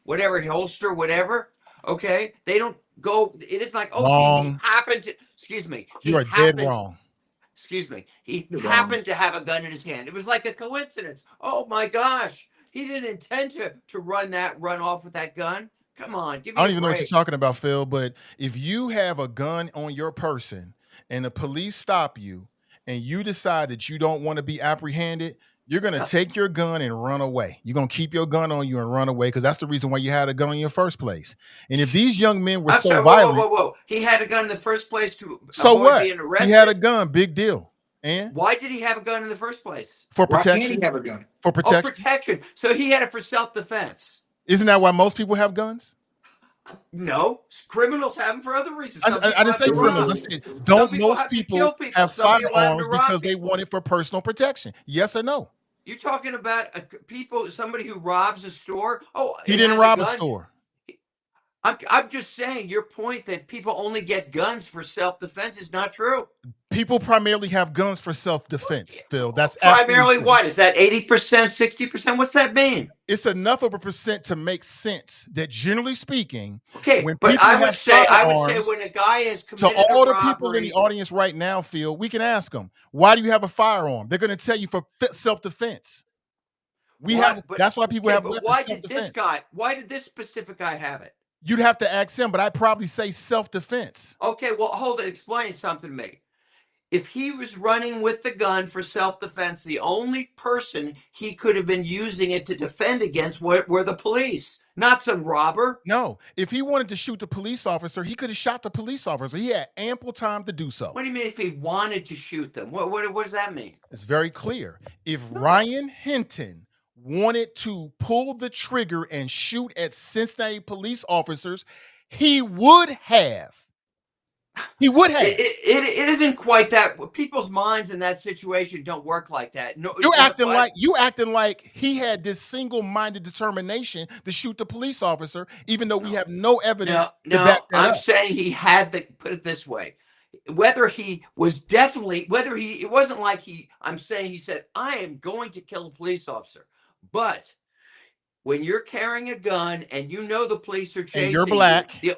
whatever, holster, whatever. Okay? They don't go, it is like, he happened to, Excuse me. You are dead wrong. Excuse me. He You're happened to have a gun in his hand. It was like a coincidence. Oh my gosh. He didn't intend to run off with that gun. Come on, give me I don't a even know what you're break. talking about, Phil, but if you have a gun on your person and the police stop you and you decide that you don't want to be apprehended, you're going to take your gun and run away. You're going to keep your gun on you and run away because that's the reason why you had a gun in your first place. And if these young men were I'm so sorry, violent, whoa. He had a gun in the first place to so avoid what? being arrested. He had a gun, big deal. And Why did he have a gun in the first place? for Why can't protection, he have a gun? for Oh, protection. protection. So he had it for self-defense. Isn't that why most people have guns? No, criminals have them for other reasons. I Some people didn't have say to criminals. rob. I said, Some don't people most have to people kill people. have Some people have to firearms rob because they people. want it for personal protection? Yes or no? You're talking about somebody who robs a store. Oh, He and didn't has rob a gun. store. I'm just saying your point that people only get guns for self-defense is not true. People primarily have guns for self-defense, Phil. That's Primarily absolutely true. what? Is that 80%, 60%? What's that mean? It's enough of a percent to make sense that generally speaking, Okay, when but people I would have say firearms, when a guy has to committed all a the people in the robbery, audience right now, Phil, we can ask them, why do you have a firearm? They're going to tell you for self-defense. That's why people have but weapons, self-defense. why did this specific guy have it? You'd have to ask him, but I'd probably say self-defense. Okay, well, hold it. Explain something to me. If he was running with the gun for self-defense, the only person he could have been using it to defend against were the police, not some robber. No, if he wanted to shoot the police officer, he could have shot the police officer. He had ample time to do so. What do you mean if he wanted to shoot them? What does that mean? It's very clear. If Ryan Hinton wanted to pull the trigger and shoot at Cincinnati police officers, he would have. He would have. It isn't quite that. People's minds in that situation don't work like that. No, You acting like he had this single-minded determination to shoot the police officer, even though we have no evidence to back that I'm up. saying he had to put it this way. It wasn't like I'm saying he said, I am going to kill a police officer. But when you're carrying a gun and you know the police are chasing And you're black. you,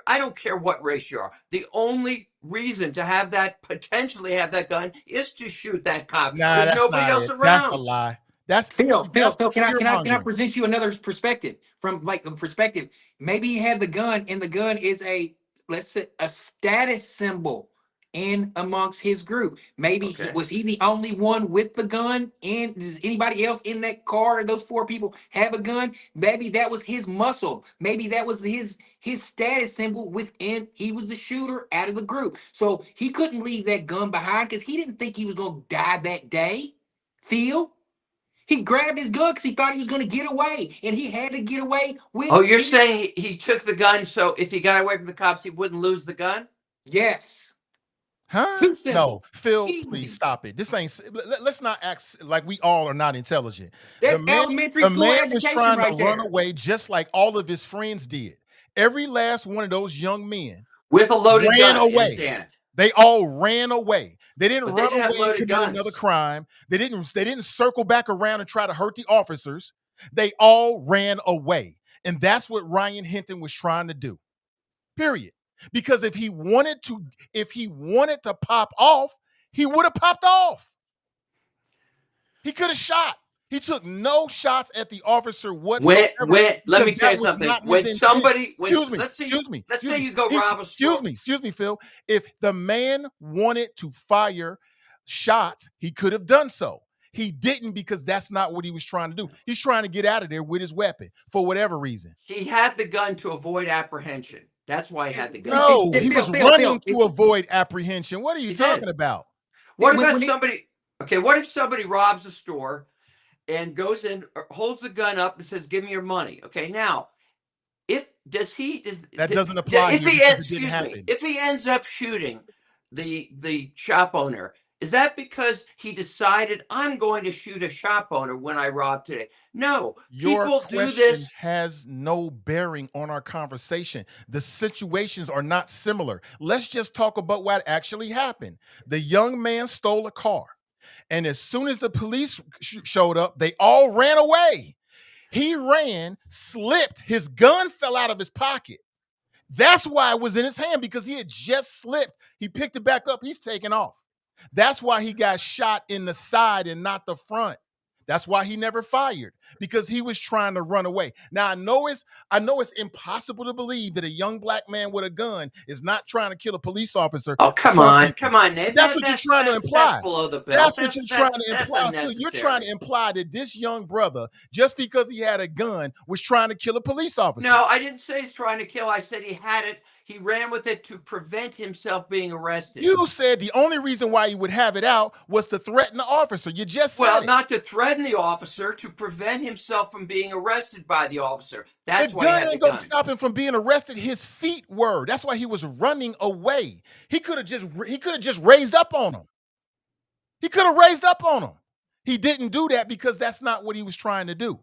I don't care what race you are, the only reason to potentially have that gun is to shoot that cop. Nah, There's that's nobody not else it. around. That's a lie. Phil, that's can I fear-mongering. present you another perspective from like a perspective? Maybe he had the gun, and the gun is a status symbol in amongst his group. Maybe Okay. was he the only one with the gun? And does anybody else in that car, those 4 people, have a gun? Maybe that was his muscle. Maybe that was his status symbol within. He was the shooter out of the group, so he couldn't leave that gun behind because he didn't think he was gonna die that day. Phil. He grabbed his gun because he thought he was going to get away, and he had to get away with. Oh, you're saying he took the gun so if he got away from the cops, he wouldn't lose the gun? Yes. Huh? Too simple. No, Phil, Easy. please stop it. This ain't. Let's not act like we all are not intelligent. That's elementary school man was education trying right to run there. away just like all of his friends did. Every last one of those young men With a loaded ran gun away. in his hand. They all ran away. They didn't But they run didn't have away and loaded commit guns. another crime. They didn't circle back around and try to hurt the officers. They all ran away. And that's what Ryan Hinton was trying to do. Period. Because if he wanted to pop off, he would have popped off. He could have shot. He took no shots at the officer whatsoever. Let me tell you something. Let's say you go rob a store. Excuse me, Phil. If the man wanted to fire shots, he could have done so. He didn't because that's not what he was trying to do. He's trying to get out of there with his weapon for whatever reason. He had the gun to avoid apprehension. That's why he had the gun. No, he was running to avoid apprehension. What are you talking about? What if somebody robs a store and goes in, holds the gun up and says, "Give me your money"? Okay, now, that doesn't apply. If he ends up shooting the shop owner, is that because he decided I'm going to shoot a shop owner when I rob today? No, your people do this. Has no bearing on our conversation. The situations are not similar. Let's just talk about what actually happened. The young man stole a car. And as soon as the police showed up, they all ran away. He ran, slipped, his gun fell out of his pocket. That's why it was in his hand, because he had just slipped. He picked it back up. He's taking off. That's why he got shot in the side and not the front. That's why he never fired, because he was trying to run away. Now I know it's impossible to believe that a young black man with a gun is not trying to kill a police officer. Oh, come Some on, people. come on, Nate. That's what you're trying to imply. That's below the belt. That's what you're trying to That's imply. Phil, you're trying to unnecessary. imply that this young brother, just because he had a gun, was trying to kill a police officer. No, I didn't say he's trying to kill. I said he had it. He ran with it to prevent himself being arrested. You said the only reason why he would have it out was to threaten the officer. You just said Well, it. not to threaten the officer, to prevent himself from being arrested by the officer. That's The why he gun had the ain't gonna gun. stop him from being arrested. His feet were. That's why he was running away. He could have just raised up on him. He could have raised up on him. He didn't do that because that's not what he was trying to do.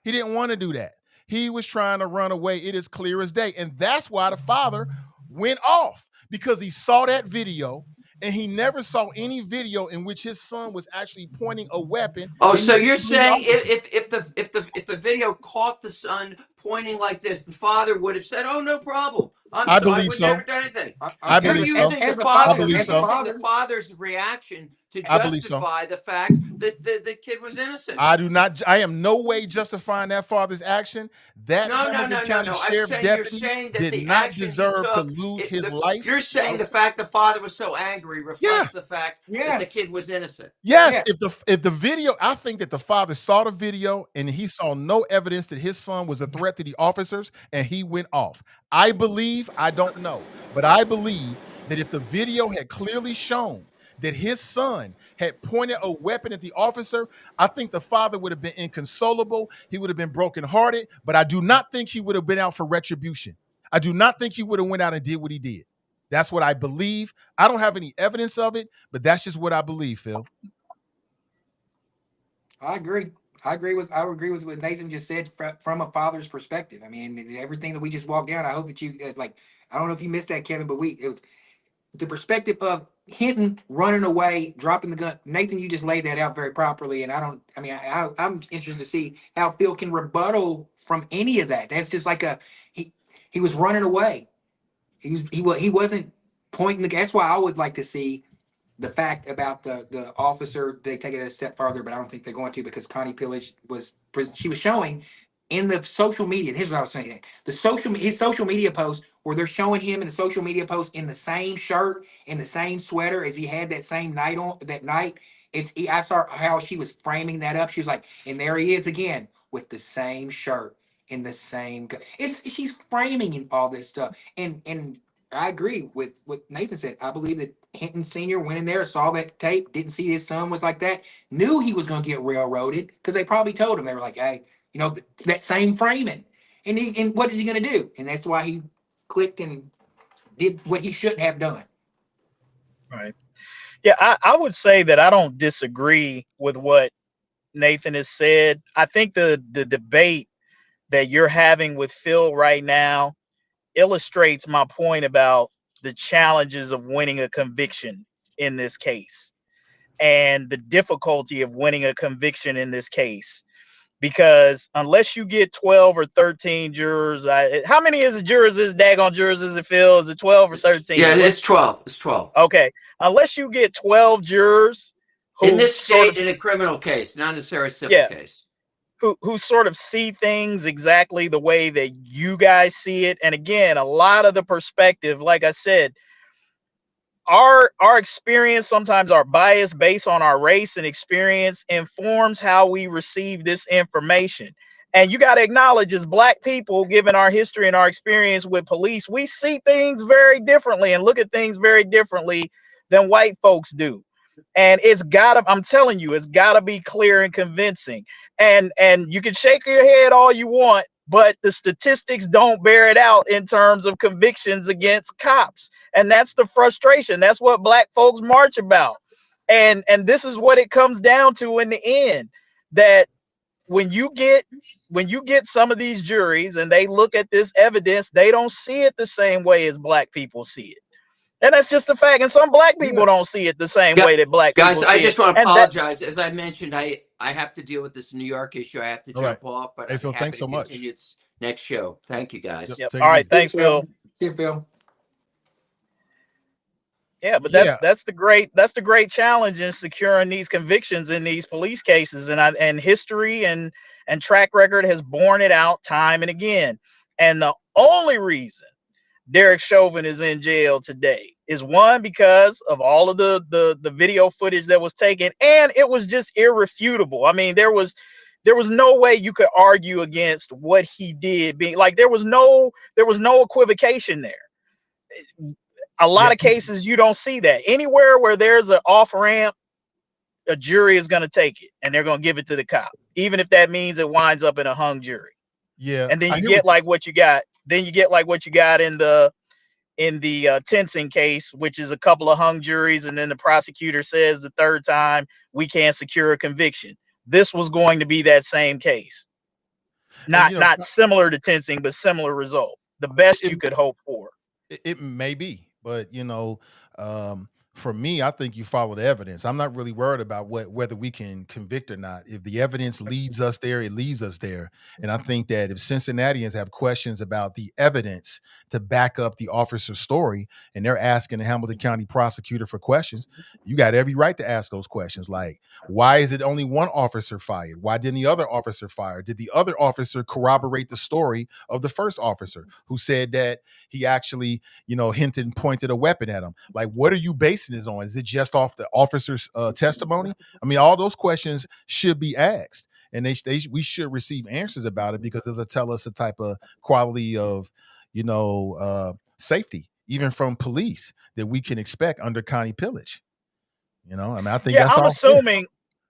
He didn't want to do that. He was trying to run away. It is clear as day. And that's why the father went off, because he saw that video and he never saw any video in which his son was actually pointing a weapon. Oh, so you're saying if the video caught the son pointing like this, the father would have said, "Oh, no problem. I I believe would so. never do anything." I believe You're so. using As the a father. father, I believe You're so. using the father's reaction to I believe so. justify the fact that the kid was innocent. I do not. I am no way justifying that father's action. That Hamilton County Sheriff deputy did not deserve to lose his life. You're saying the fact the father was so angry reflects the fact that the Yes. kid was innocent. Yes, Yeah. if the video, I think that the father saw the video and he saw no evidence that his son was a threat to the officers, and he went off. I believe, I don't know, but I believe that if the video had clearly shown that his son had pointed a weapon at the officer, I think the father would have been inconsolable. He would have been brokenhearted, but I do not think he would have been out for retribution. I do not think he would have went out and did what he did. That's what I believe. I don't have any evidence of it, but that's just what I believe, Phil. I agree. I agree with what Nathan just said from a father's perspective. I mean, everything that we just walked down. I hope that you like. I don't know if you missed that, Kevin, but it was the perspective of Hinton running away, dropping the gun. Nathan, you just laid that out very properly, and I'm interested to see how Phil can rebuttal from any of that. That's just like he was running away. He wasn't pointing. That's why I would like to see the fact about the officer. They take it a step further, but I don't think they're going to, because Connie Pillage was showing in the social media. Here's what I was saying: his social media post, where they're showing him in the social media post in the same shirt, in the same sweater as he had that same night on that night. I saw how she was framing that up. She was like, and there he is again with the same shirt in the same. She's framing and all this stuff, and I agree with what Nathan said. I believe that Hinton Sr. went in there, saw that tape, didn't see his son was like that, knew he was going to get railroaded, because they probably told him. They were like, hey, that same framing. And what is he going to do? And that's why he clicked and did what he shouldn't have done. Right. Yeah, I would say that I don't disagree with what Nathan has said. I think the debate that you're having with Phil right now illustrates my point about the challenges of winning a conviction in this case, and the difficulty of winning a conviction in this case. Because unless you get 12 or 13 jurors, how many is it jurors? Is daggone jurors? Is it Phil? Is it 12 or 13? Yeah, it's 12. It's 12. Okay. Unless you get 12 jurors in this state, in a criminal case, not necessarily a civil case, who sort of see things exactly the way that you guys see it. And again, a lot of the perspective, like I said, our experience, sometimes our bias based on our race and experience, informs how we receive this information. And you got to acknowledge, as Black people, given our history and our experience with police, we see things very differently and look at things very differently than white folks do. And I'm telling you, it's gotta be clear and convincing. And you can shake your head all you want, but the statistics don't bear it out in terms of convictions against cops. And that's the frustration. That's what Black folks march about. And this is what it comes down to in the end, that when you get some of these juries and they look at this evidence, they don't see it the same way as Black people see it. And that's just a fact. And some Black people don't see it the same way that Black people see it. Guys, I just want to apologize. As I mentioned, I have to deal with this New York issue. I have to jump off, but hey, Phil, I'm happy thanks so to much. continue its next show. Thank you, guys. All right. Thanks, Phil. See you, Phil. Yeah, but Yeah, that's the great challenge in securing these convictions in these police cases, and history and track record has borne it out time and again. And the only reason Derek Chauvin is in jail today is one, because of all of the video footage that was taken, and it was just irrefutable. I mean, there was no way you could argue against what he did being like, there was no equivocation there. A yeah, lot of cases you don't see that. Anywhere where there's an off ramp, a jury is going to take it and they're going to give it to the cop, even if that means it winds up in a hung jury. yeah. And then I you hear get what like what you got. Then you get like what you got in the Tenson case, which is a couple of hung juries, and then the prosecutor says the third time we can't secure a conviction. This was going to be that same case, and not similar to Tensing, but similar result. The best it, you could hope for. it may be, but for me, I think you follow the evidence. I'm not really worried about whether we can convict or not. If the evidence leads us there, it leads us there. And I think that if Cincinnatians have questions about the evidence to back up the officer's story, and they're asking the Hamilton County prosecutor for questions, you got every right to ask those questions. Like, why is it only one officer fired? Why didn't the other officer fire? Did the other officer corroborate the story of the first officer who said that he actually, Hinton pointed a weapon at him? Like, what are you basing this on? Is it just off the officer's testimony? I mean, all those questions should be asked, and we should receive answers about it, because it'll tell us the type of quality of, safety, even from police, that we can expect under Connie Pillage. I mean, I think Yeah, that's I'm all fair. assuming.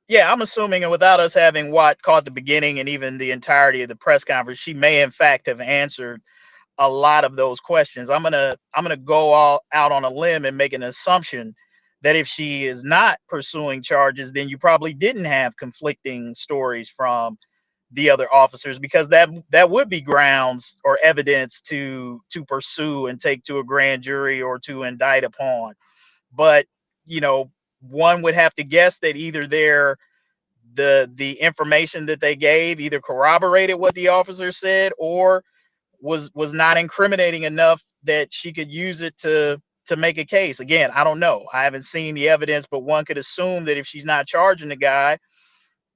Yeah, I'm assuming, and without us having caught the beginning and even the entirety of the press conference, she may in fact have answered a lot of those questions. I'm gonna go all out on a limb and make an assumption that if she is not pursuing charges, then you probably didn't have conflicting stories from the other officers, because that would be grounds or evidence to pursue and take to a grand jury or to indict upon. But one would have to guess that either the information that they gave either corroborated what the officer said, or was not incriminating enough that she could use it to make a case. Again, I don't know. I haven't seen the evidence, but one could assume that if she's not charging the guy,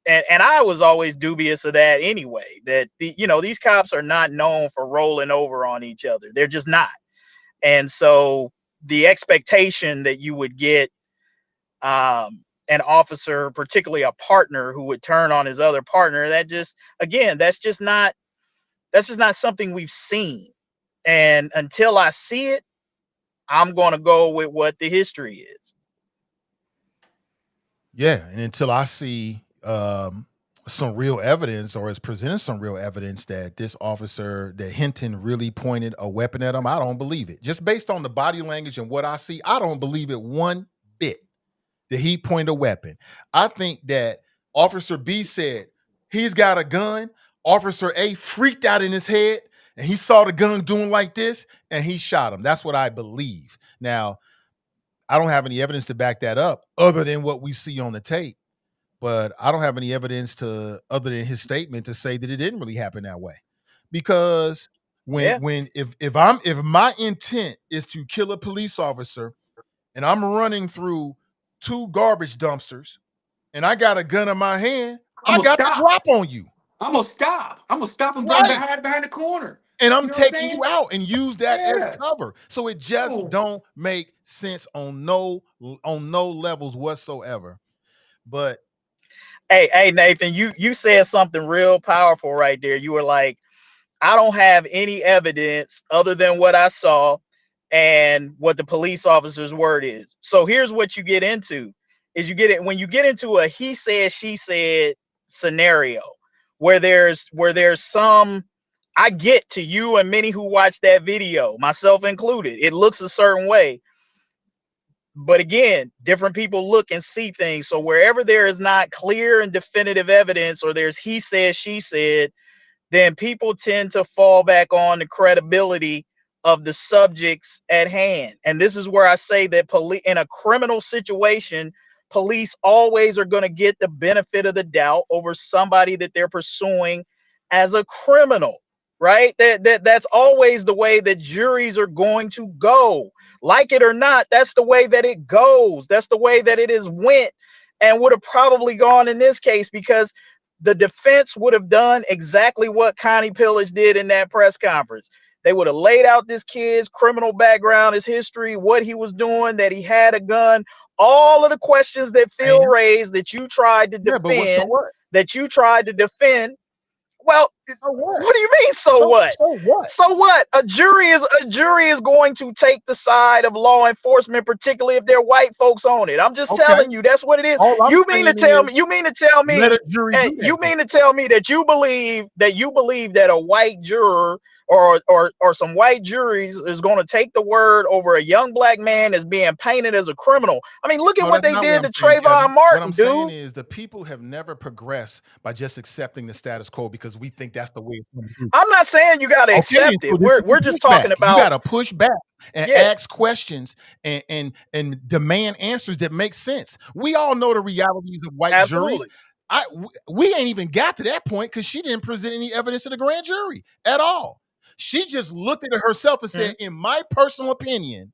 and I was always dubious of that anyway, that these cops are not known for rolling over on each other. They're just not. And so the expectation that you would get an officer, particularly a partner, who would turn on his other partner, that's just not something we've seen. And until I see it, I'm going to go with what the history is. Yeah, and until I see some real evidence, or is presented some real evidence that that Hinton really pointed a weapon at him, I don't believe it. Just based on the body language and what I see, I don't believe it one bit that he pointed a weapon. I think that Officer B said he's got a gun. Officer A freaked out in his head, and he saw the gun doing like this, and he shot him. That's what I believe. Now, I don't have any evidence to back that up other than what we see on the tape, but I don't have any evidence other than his statement to say that it didn't really happen that way. Because Yeah. if my intent is to kill a police officer and I'm running through two garbage dumpsters and I got a gun in my hand, I'm I gonna got to stop. drop on you. I'm gonna stop. I'm gonna stop and run Right. behind the corner. And You I'm know what I'm taking saying? you out and use that as Yeah. cover. So it just Oh. don't make sense on no levels whatsoever. But Hey, Nathan, you said something real powerful right there. You were like, I don't have any evidence other than what I saw and what the police officer's word is. So here's what you get into is when you get into a he said, she said scenario where there's some, I get to you and many who watch that video, myself included, it looks a certain way. But again, different people look and see things. So wherever there is not clear and definitive evidence, or there's he said, she said, then people tend to fall back on the credibility of the subjects at hand. And this is where I say that in a criminal situation, police always are going to get the benefit of the doubt over somebody that they're pursuing as a criminal. right? That's always the way that juries are going to go. Like it or not, that's the way that it goes. That's the way that it is went, and would have probably gone in this case, because the defense would have done exactly what Connie Pillage did in that press conference. They would have laid out this kid's criminal background, his history, what he was doing, that he had a gun, all of the questions that Phil And raised that you tried to yeah, but what? So defend, what? that you tried to defend. Well, So what? what do you mean, so what? So what? So what? A jury is going to take the side of law enforcement, particularly if they're white folks on it. I'm just Okay. telling you, that's what it is. All I'm You mean to saying tell me? is You mean to tell let me? a jury And do that. you mean to tell me that you believe that a white juror or some white juries is going to take the word over a young black man as being painted as a criminal? I mean, look at No, what that's they not what did I'm to saying, Trayvon Kevin. What I'm Martin, saying dude. is the people have never progressed by just accepting the status quo because we think that's the way it's going to be. I'm not saying you got to Okay, then accept so it. this is We're the just pushback. talking You about, got to push back and yeah, ask questions and demand answers that make sense. We all know the realities of white juries. absolutely. We ain't even got to that point because she didn't present any evidence to the grand jury at all. She just looked at it herself and said, in my personal opinion,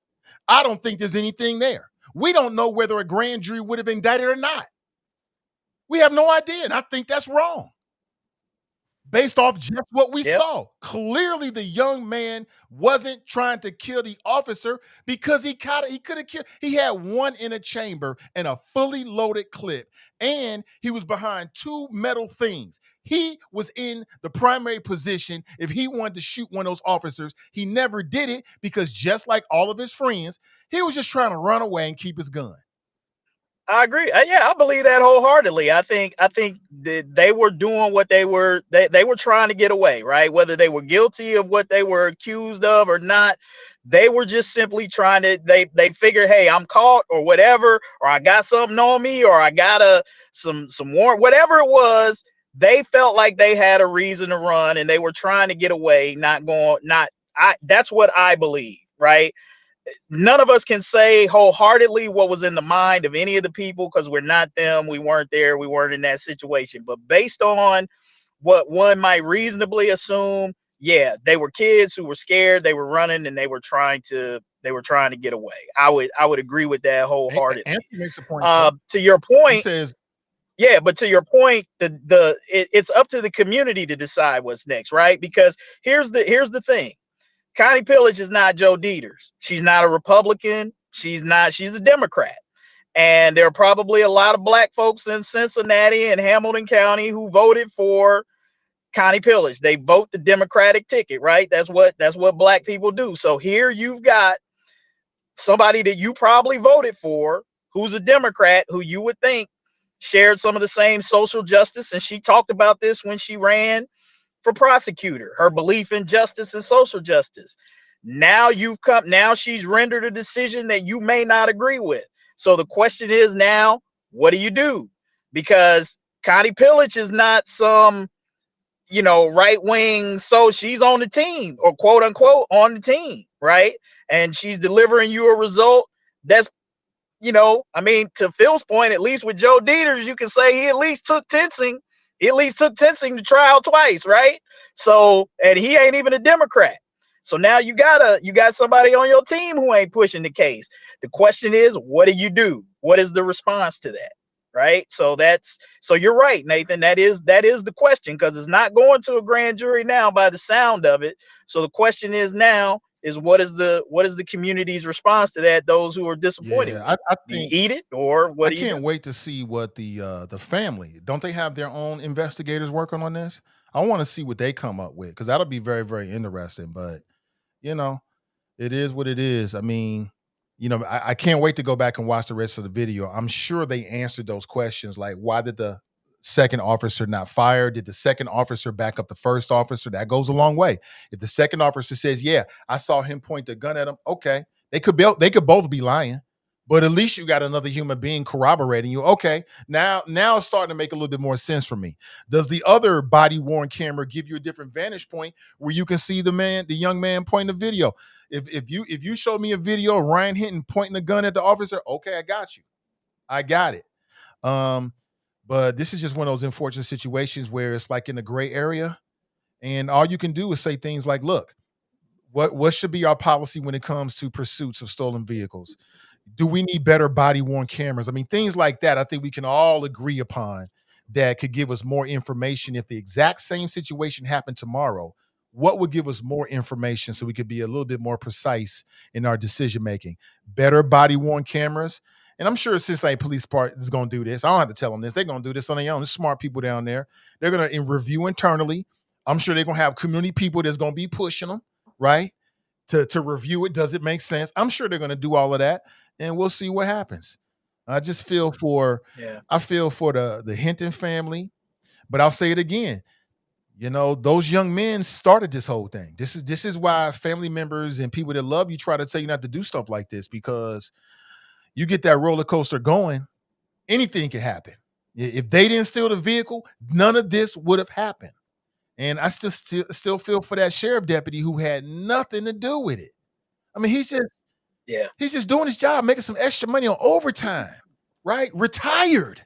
I don't think there's anything there. We don't know whether a grand jury would have indicted or not. We have no idea, and I think that's wrong. Based off just what we Yep. saw. Clearly, the young man wasn't trying to kill the officer because he could have killed. He had one in a chamber and a fully loaded clip, and he was behind two metal things. He was in the primary position. If he wanted to shoot one of those officers, he never did it because just like all of his friends, he was just trying to run away and keep his gun. I agree. Yeah, I believe that wholeheartedly. I think that they were doing what they were trying to get away, right? Whether they were guilty of what they were accused of or not, they were just simply trying to. They figured, hey, I'm caught or whatever, or I got something on me, or I got some warrant, whatever it was. They felt like they had a reason to run, and they were trying to get away, not going. Not I. That's what I believe, right? None of us can say wholeheartedly what was in the mind of any of the people because we're not them. We weren't there. We weren't in that situation. But based on what one might reasonably assume, yeah, they were kids who were scared. They were running and they were trying to get away. I would agree with that wholeheartedly. Anthony makes a point, though. To your He point, says, yeah, but to your point, it's up to the community to decide what's next, right? Because here's the thing. Connie Pillage is not Joe Dieters. She's not a Republican. She's a Democrat. And there are probably a lot of black folks in Cincinnati and Hamilton County who voted for Connie Pillage. They vote the Democratic ticket, right? That's what black people do. So here you've got somebody that you probably voted for who's a Democrat who you would think shared some of the same social justice. And she talked about this when she ran for prosecutor, her belief in justice and social justice. Now she's rendered a decision that you may not agree with. So the question is now, what do you do? Because Connie Pillage is not some, right wing. So she's on the team, or quote unquote on the team, right? And she's delivering you a result that's, I mean, to Phil's point, at least with Joe Dieters, you can say he at least took tensing. He at least took tensing to trial twice, right? So, and he ain't even a Democrat. So now you got somebody on your team who ain't pushing the case. The question is, what do you do? What is the response to that? Right? So you're right, Nathan. That is the question, because it's not going to a grand jury now by the sound of it. So the question is now is what is the community's response to that? Those who are disappointed. yeah, I Do you think eat it, or what I do you do? can't wait to see what the family, don't they have their own investigators working on this? I want to see what they come up with because that'll be very, very interesting. But you know, it is what it is. I mean, I can't wait to go back and watch the rest of the video. I'm sure they answered those questions like why did the second officer not fire? Did the second officer back up the first officer? That goes a long way. If the second officer says, "Yeah, I saw him point the gun at him," okay, they could both be lying. But at least you got another human being corroborating you. Okay, now it's starting to make a little bit more sense for me. Does the other body worn camera give you a different vantage point where you can see the young man pointing the video? If you show me a video of Ryan Hinton pointing a gun at the officer, okay, I got you. I got it. But this is just one of those unfortunate situations where it's like in the gray area, And all you can do is say things like, look, what should be our policy when it comes to pursuits of stolen vehicles? Do we need better body worn cameras? I mean, things like that, I think we can all agree upon that could give us more information. If the exact same situation happened tomorrow, what would give us more information so we could be a little bit more precise in our decision making? Better body worn cameras. And I'm sure Cincinnati Police Department is going to do this. I don't have to tell them this. They're going to do this on their own. There's smart people down there. They're going to review internally. I'm sure they're going to have community people that's going to be pushing them, right? To review it. Does it make sense? I'm sure they're going to do all of that, and we'll see what happens. I just feel for I feel for the Hinton family, but I'll say it again. You know, those young men started this whole thing. This is why family members and people that love you try to tell you not to do stuff like this, because you get that roller coaster going, anything can happen. If they didn't steal the vehicle, none of this would have happened. And I still feel for that sheriff deputy who had nothing to do with it. I mean, he's just doing his job, making some extra money on overtime, right? Retired.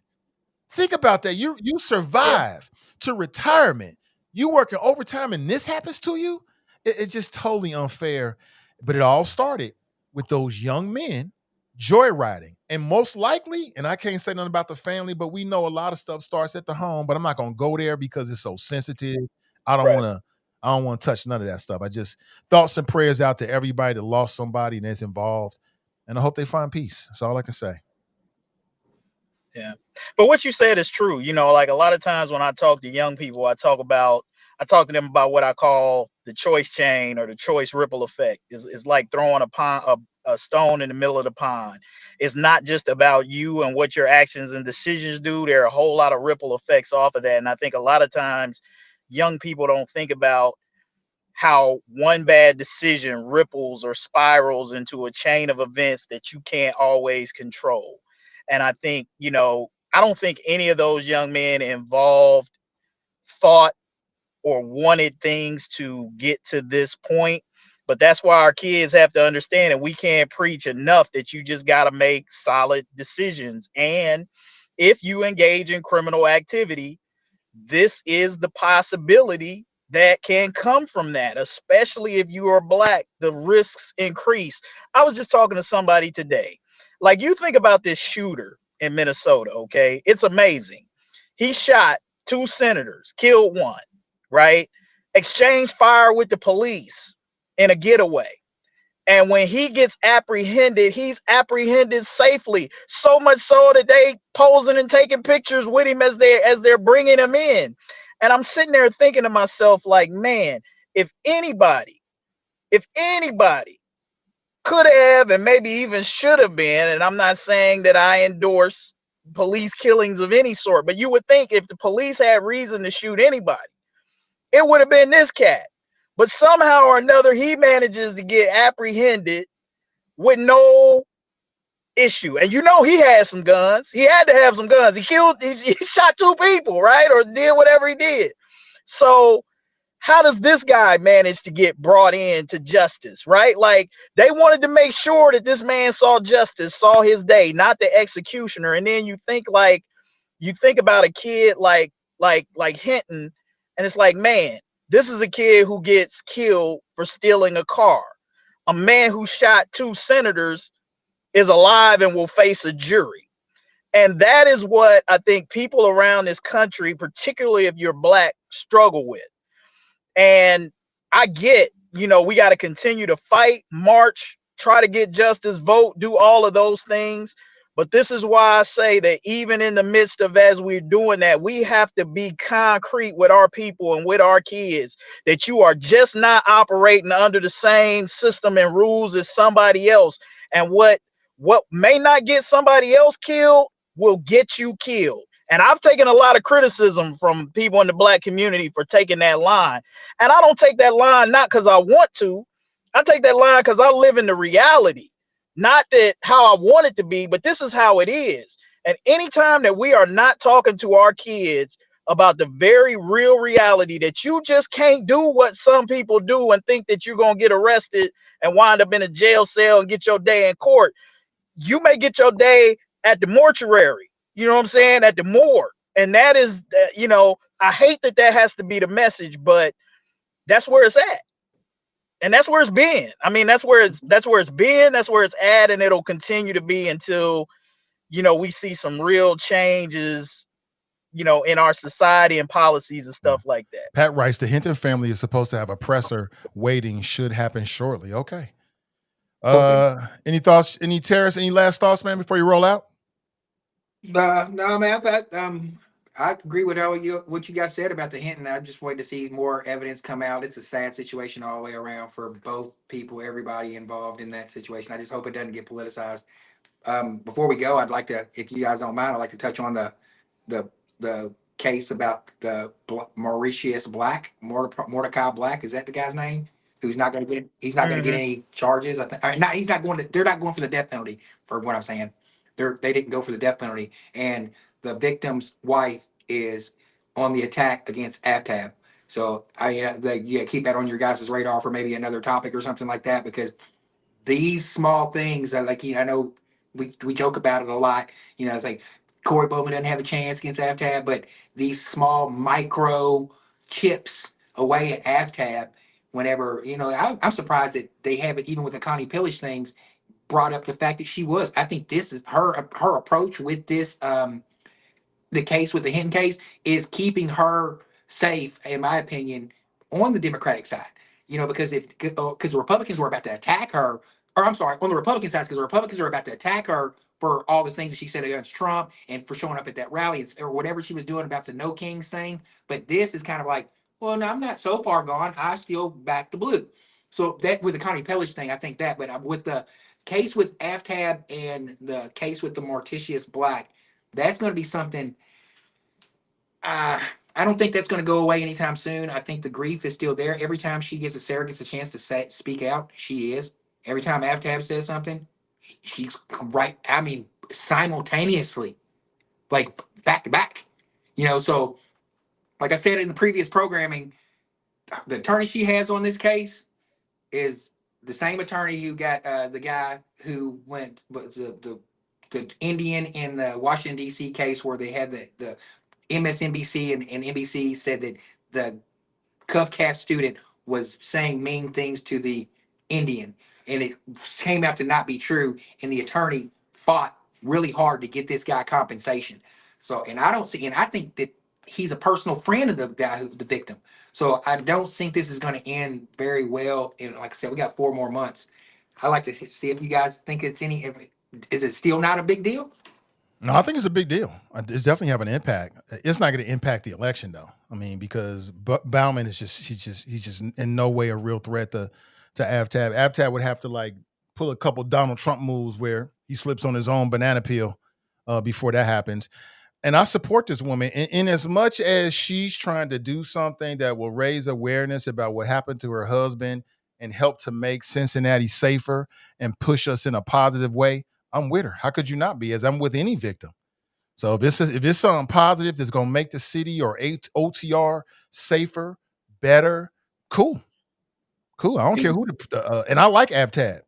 Think about that. You survive to retirement. You working overtime and this happens to you? It's just totally unfair. But it all started with those young men joyriding. And most likely, and I can't say nothing about the family, but we know a lot of stuff starts at the home, but I'm not gonna go there because it's so sensitive. I don't want to touch none of that stuff. I just thoughts and prayers out to everybody that lost somebody and that's involved. And I hope they find peace. That's all I can say. Yeah. But what you said is true. You know, like a lot of times when I talk to young people, I talk to them about what I call the choice chain or the choice ripple effect. Is like throwing a stone in the middle of the pond. It's not just about you and what your actions and decisions do. There are a whole lot of ripple effects off of that. And I think a lot of times young people don't think about how one bad decision ripples or spirals into a chain of events that you can't always control. And I think, you know, I don't think any of those young men involved thought or wanted things to get to this point. But that's why our kids have to understand, and we can't preach enough, that you just got to make solid decisions. And if you engage in criminal activity, this is the possibility that can come from that, especially if you are black. The risks increase. I was just talking to somebody today. Like, you think about this shooter in Minnesota, okay? It's amazing. He shot 2 senators, killed 1, right? Exchanged fire with the police in a getaway. And when he gets apprehended, he's apprehended safely. So much so that they posing and taking pictures with him as they're bringing him in. And I'm sitting there thinking to myself, like, man, if anybody could have and maybe even should have been, and I'm not saying that I endorse police killings of any sort, but you would think if the police had reason to shoot anybody, it would have been this cat. But somehow or another, he manages to get apprehended with no issue. And you know, he had some guns. He had to have some guns. He shot 2 people, right? Or did whatever he did. So how does this guy manage to get brought in to justice, right? Like, they wanted to make sure that this man saw justice, saw his day, not the executioner. And then you think about a kid like Hinton, and it's like, man, this is a kid who gets killed for stealing a car. A man who shot 2 senators is alive and will face a jury. And that is what I think people around this country, particularly if you're black, struggle with. And I get, you know, we got to continue to fight, march, try to get justice, vote, do all of those things. But this is why I say that even in the midst of, as we're doing that, we have to be concrete with our people and with our kids, that you are just not operating under the same system and rules as somebody else. And what may not get somebody else killed will get you killed. And I've taken a lot of criticism from people in the black community for taking that line. And I don't take that line not because I want to. I take that line because I live in the reality. Not that how I want it to be, but this is how it is. And anytime that we are not talking to our kids about the very real reality that you just can't do what some people do and think that you're going to get arrested and wind up in a jail cell and get your day in court, you may get your day at the mortuary. You know what I'm saying? At the morgue. And that is, you know, I hate that has to be the message, but that's where it's at. And that's where it's been. I mean, that's where it's been, that's where it's at, and it'll continue to be until, we see some real changes, in our society and policies and stuff like that. Pat writes, the Hinton family is supposed to have a presser waiting, should happen shortly. Okay. Any thoughts? Any Tarris? Any last thoughts, man, before you roll out? No, man. I thought I agree with what you guys said about the Hinton. I just waited to see more evidence come out. It's a sad situation all the way around for both people, everybody involved in that situation. I just hope it doesn't get politicized. Before we go, I'd like to, if you guys don't mind, I'd like to touch on the the case about the Mauritius Black, Mordecai Black. Is that the guy's name? Who's not going to get? He's not going to get any charges. I think. Not. He's not going to. They're not going for the death penalty. For what I'm saying, they didn't go for the death penalty, and the victim's wife is on the attack against Aftab. So keep that on your guys' radar for maybe another topic or something like that, because these small things are like, I know we joke about it a lot. It's like Corey Bowman doesn't have a chance against Aftab, but these small micro chips away at Aftab, whenever, I'm surprised that they haven't, even with the Connie Pillish things, brought up the fact that she was. I think this is her approach with this, the case with the Hinton case, is keeping her safe, in my opinion, on the Democratic side. Because the Republicans were about to attack her, or I'm sorry, on the Republican side, because the Republicans are about to attack her for all the things that she said against Trump and for showing up at that rally or whatever she was doing about the No Kings thing. But this is kind of like, well, no, I'm not so far gone. I still back the blue. So that with the Connie Pellish thing, I think that. But with the case with Aftab and the case with the Mauritius Black, that's going to be something. I don't think that's going to go away anytime soon. I think the grief is still there. Every time Sarah gets a chance to speak out, she is. Every time Aftab says something, she's right. I mean, simultaneously, like back to back. So like I said in the previous programming, the attorney she has on this case is the same attorney who got the guy who was the Indian in the Washington D.C. case where they had the MSNBC and NBC said that the Cuff Cast student was saying mean things to the Indian, and it came out to not be true. And the attorney fought really hard to get this guy compensation. So, and I think that he's a personal friend of the guy who's the victim. So I don't think this is going to end very well. And like I said, we got 4 more months. I like to see if you guys think is it still not a big deal? No, I think it's a big deal. It's definitely have an impact. It's not going to impact the election, though. I mean, because Bauman is he's just in no way a real threat to Avtab. Avtab would have to pull a couple Donald Trump moves where he slips on his own banana peel before that happens. And I support this woman in as much as she's trying to do something that will raise awareness about what happened to her husband and help to make Cincinnati safer and push us in a positive way. I'm with her. How could you not be? As I'm with any victim. So if it's something positive that's going to make the city or OTR safer, better, cool. I don't care who and I like Avtab.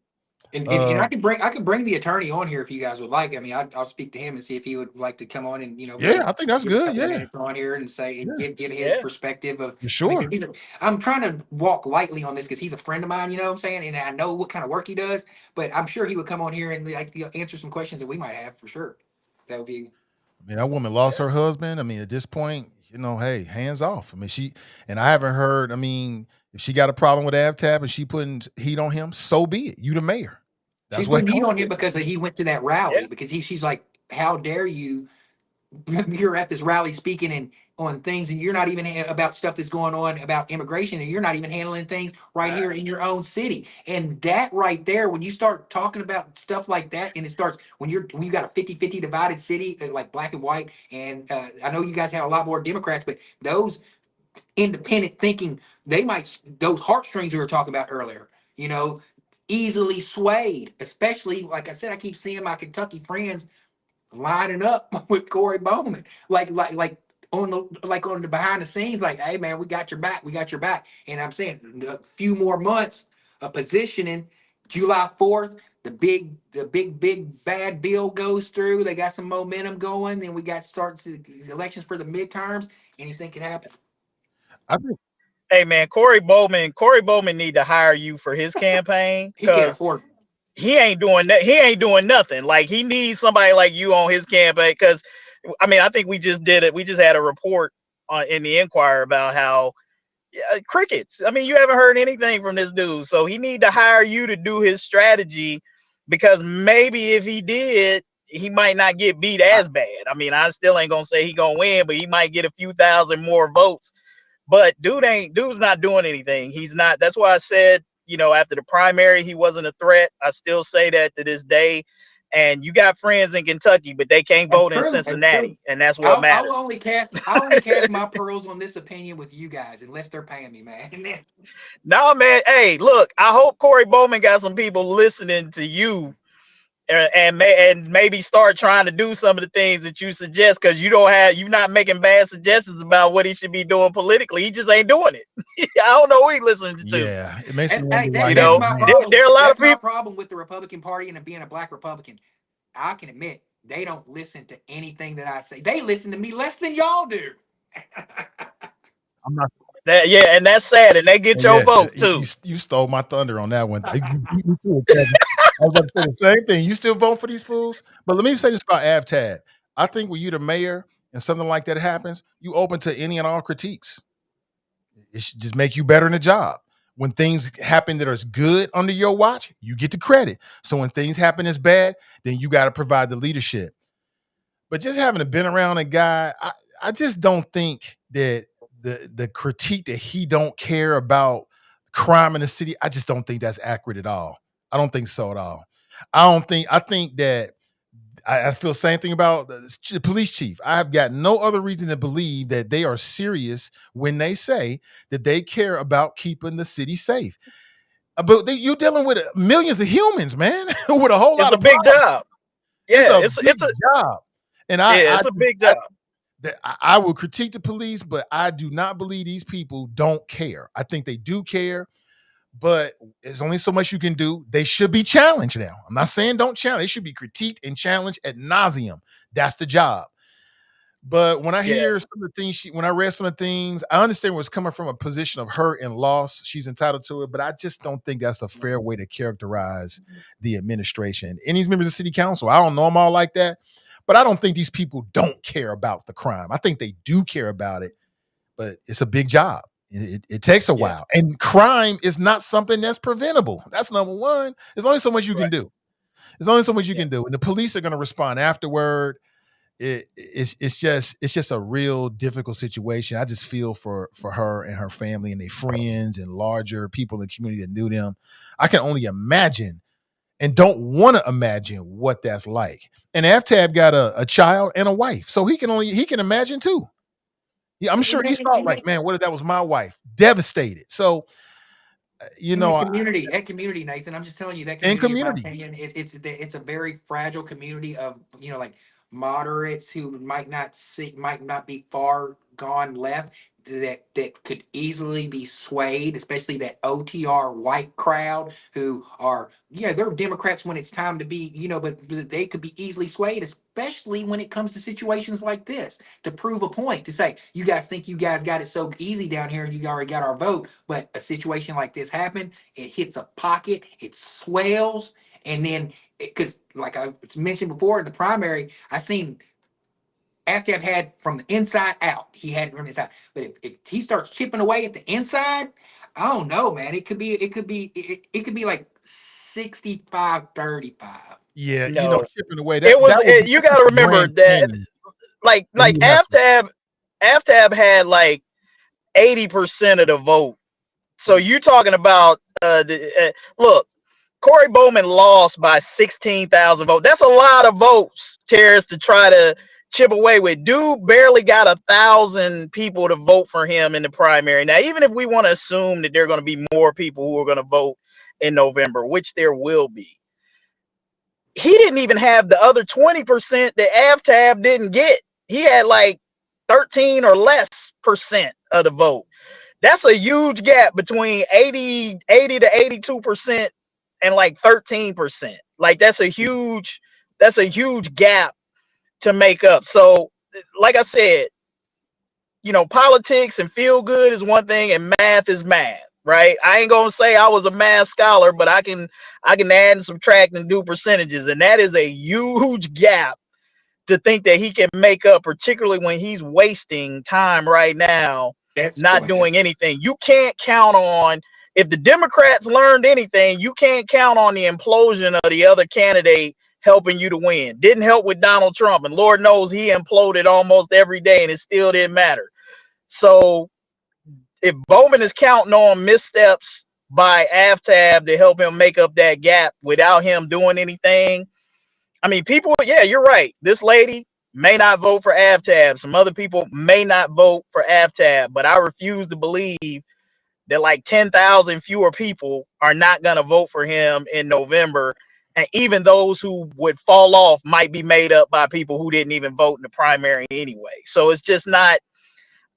And I could bring the attorney on here if you guys would like. I mean, I'll speak to him and see if he would like to come on and yeah, I think that's good. Yeah, minutes on here and say give his perspective of. Sure. I mean, I'm trying to walk lightly on this because he's a friend of mine. You know what I'm saying? And I know what kind of work he does. But I'm sure he would come on here and answer some questions that we might have for sure. That would be. I mean, that woman lost her husband. I mean, at this point, hey, hands off. I mean, I haven't heard. I mean, if she got a problem with Avtab and she putting heat on him, so be it. You the mayor. She's putting heat on him because he went to that rally. Because she's like, how dare you? You're at this rally speaking on things, and you're not even about stuff that's going on about immigration, and you're not even handling things right here in your own city. And that right there, when you start talking about stuff like that, and it starts when you got a 50-50 divided city, like black and white, and I know you guys have a lot more Democrats, but those independent thinking, those heartstrings we were talking about earlier, easily swayed, especially, like I said, I keep seeing my Kentucky friends lining up with Corey Bowman, like on the behind the scenes, like, hey man, we got your back. And I'm saying a few more months of positioning. July 4th, the big bad bill goes through. They got some momentum going. Then we got starts the elections for the midterms. Anything can happen. I think Hey man, Corey Bowman need to hire you for his campaign He can't because afford it. he ain't doing that. He ain't doing nothing. Like he needs somebody like you on his campaign. Because I mean, I think we just did it. We just had a report in the Inquirer about how crickets. I mean, you haven't heard anything from this dude, so he need to hire you to do his strategy. Because maybe if he did, he might not get beat as bad. I mean, I still ain't gonna say he gonna win, but he might get a few thousand more votes. But dude's not doing anything. He's not. That's why I said, after the primary, he wasn't a threat. I still say that to this day. And you got friends in Kentucky, but they can't That's vote in true. That's true. Cincinnati, and that's what I matters. will only cast my pearls on this opinion with you guys, unless they're paying me, man. And then, No, man. Hey, look, I hope Corey Bowman got some people listening to you and maybe start trying to do some of the things that you suggest, because you're not making bad suggestions about what he should be doing politically. He just ain't doing it. I don't know who he listening to. Yeah, it makes me and, wonder hey, why that's he's my running. problem. There are a lot of That's my people. problem with the Republican Party and being a black Republican. I can admit they don't listen to anything that I say. They listen to me less than y'all do. I'm not. Yeah, and that's sad, and they get your Yeah, vote you too. you stole my thunder on that one. You beat me to it, Kevin. I was about to say the same thing. You still vote for these fools? But let me say this about AvTab. I think when you're the mayor and something like that happens, you open to any and all critiques. It should just make you better in the job. When things happen that are good under your watch, you get the credit. So when things happen as bad, then you got to provide the leadership. But just having been around a guy, I just don't think that the critique that he don't care about crime in the city, I just don't think that's accurate at all. I don't think so at all. I think that I feel the same thing about the police chief. I've got no other reason to believe that they are serious when they say that they care about keeping the city safe. But you're dealing with millions of humans, man, with a whole It's lot a of big problems. job. It's Yeah, a it's big it's a job, and yeah, it's a big job. I will critique the police, but I do not believe these people don't care. I think they do care, but there's only so much you can do. They should be challenged now. I'm not saying don't challenge. They should be critiqued and challenged ad nauseum. That's the job. But when I Yeah, hear some of the things when I read some of the things, I understand where it's coming from a position of hurt and loss. She's entitled to it, but I just don't think that's a fair way to characterize the administration. And these members of city council, I don't know them all like that, but I don't think these people don't care about the crime. I think they do care about it, but it's a big job. It takes a yeah, while. And crime is not something that's preventable. That's number one. There's only so much you can right. do. There's only so much you Yeah, can do. And the police are going to respond afterward. It's just a real difficult situation. I just feel for her and her family and their friends and larger people in the community that knew them. I can only imagine and don't want to imagine what that's like. And Aftab got a child and a wife, so he can imagine too. Yeah, I'm sure he thought like, man, what if that was my wife? Devastated. So In the community, that community, Nathan, I'm just telling you, that in community, in my community, opinion, it's a very fragile community of like moderates who might not be far gone left, that could easily be swayed, especially that OTR white crowd who are, they're Democrats when it's time to be, but they could be easily swayed, especially when it comes to situations like this, to prove a point, to say, you guys think you guys got it so easy down here and you already got our vote, but a situation like this happened, it hits a pocket, it swells, and then, because like I mentioned before in the primary, I seen after I've had from the inside out, he had it from the inside. But if he starts chipping away at the inside, I don't know, man. It could be like 65-35. yeah, no, chipping away it was. that would be You got to remember grand that, canyon that he like would have to. Aftab had like 80% of the vote. So Mm. you're talking about look, Corey Bowman lost by 16,000 votes. That's a lot of votes, Terrence, to try to chip away with. Dude barely got 1,000 people to vote for him in the primary. Now, even if we want to assume that there are going to be more people who are going to vote in November, which there will be, he didn't even have the other 20% that Avtab didn't get. He had like 13 or less percent of the vote. That's a huge gap between 80 to 82% and like 13%. Like that's a huge gap to make up. So like I said, politics and feel good is one thing and math is math, right? I ain't gonna say I was a math scholar, but I can add and subtract and do percentages, and that is a huge gap to think that he can make up, particularly when he's wasting time right now That's not true. doing anything. You can't count on, if the Democrats learned anything, you can't count on the implosion of the other candidate helping you to win. Didn't help with Donald Trump, and Lord knows he imploded almost every day and it still didn't matter. So if Bowman is counting on missteps by AFTAB to help him make up that gap without him doing anything, I mean, people, yeah, you're right. This lady may not vote for AFTAB. Some other people may not vote for AFTAB, but I refuse to believe that like 10,000 fewer people are not going to vote for him in November. And even those who would fall off might be made up by people who didn't even vote in the primary anyway. So it's just not,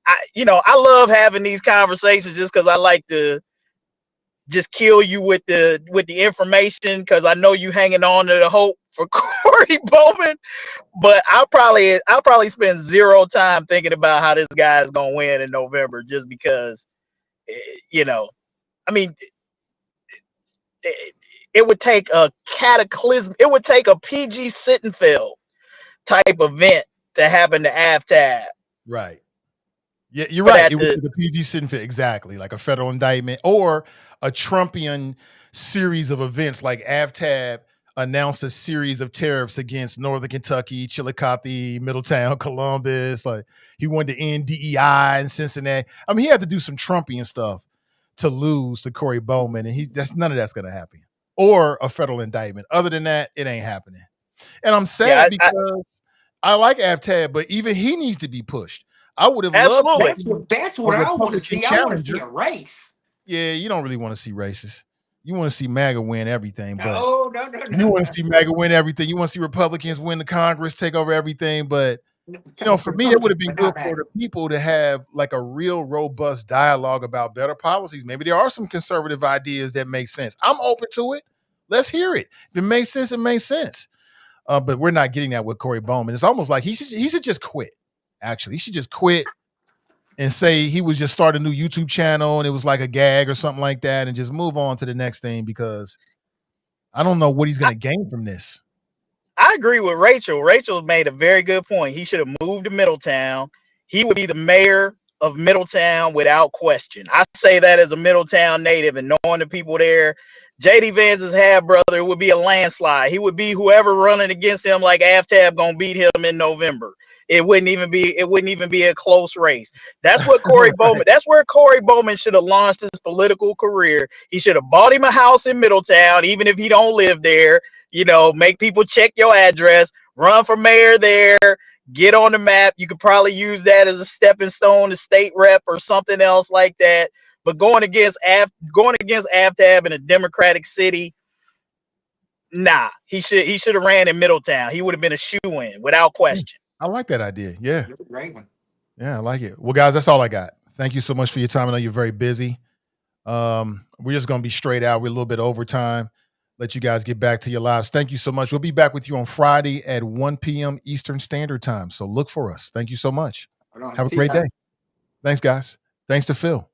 I love having these conversations just because I like to just kill you with the information, because I know you hanging on to the hope for Corey Bowman. But I'll probably spend zero time thinking about how this guy is gonna win in November, just because, I mean, it would take a cataclysm. It would take a PG Sittenfeld type event to happen to AFTAB. Right. Yeah, you're right. It was the PG Sittenfeld, exactly, like a federal indictment or a Trumpian series of events, like AFTAB announced a series of tariffs against Northern Kentucky, Chillicothe, Middletown, Columbus. Like he wanted to end DEI in Cincinnati. I mean, he had to do some Trumpian stuff to lose to Corey Bowman, and none of that's going to happen. Or a federal indictment. Other than that, it ain't happening. And I'm sad because I like AFTAB, but even he needs to be pushed. I would have loved that's what I want to see. I want to see a race. Yeah, you don't really want to see races. You want to see MAGA win everything. No. You want to see MAGA win everything. You want to see Republicans win the Congress, take over everything. But, for me, it would have been good for the people to have like a real robust dialogue about better policies. Maybe there are some conservative ideas that make sense. I'm open to it. Let's hear it. If it makes sense, it makes sense. But we're not getting that with Corey Bowman. It's almost like he should just quit. Actually, he should just quit and say he was just start a new YouTube channel and it was like a gag or something like that, and just move on to the next thing, because I don't know what he's going to gain from this. I agree with Rachel. Rachel made a very good point. He should have moved to Middletown. He would be the mayor of Middletown without question. I say that as a Middletown native and knowing the people there. J.D. Vance's half brother would be a landslide. He would be whoever running against him, like AFTAB gonna beat him in November. It wouldn't even be a close race. That's what Corey Bowman. That's where Corey Bowman should have launched his political career. He should have bought him a house in Middletown, even if he don't live there. Make people check your address, run for mayor there, get on the map. You could probably use that as a stepping stone to state rep or something else like that. But going against AFTAB in a Democratic city, nah. He should have ran in Middletown. He would have been a shoo-in without question. I like that idea. Yeah. That's a great one. Yeah, I like it. Well, guys, that's all I got. Thank you so much for your time. I know you're very busy. We're just going to be straight out. We're a little bit over time. Let you guys get back to your lives. Thank you so much. We'll be back with you on Friday at 1 p.m. Eastern Standard Time. So look for us. Thank you so much. Have a great day. Thanks, guys. Thanks to Phil.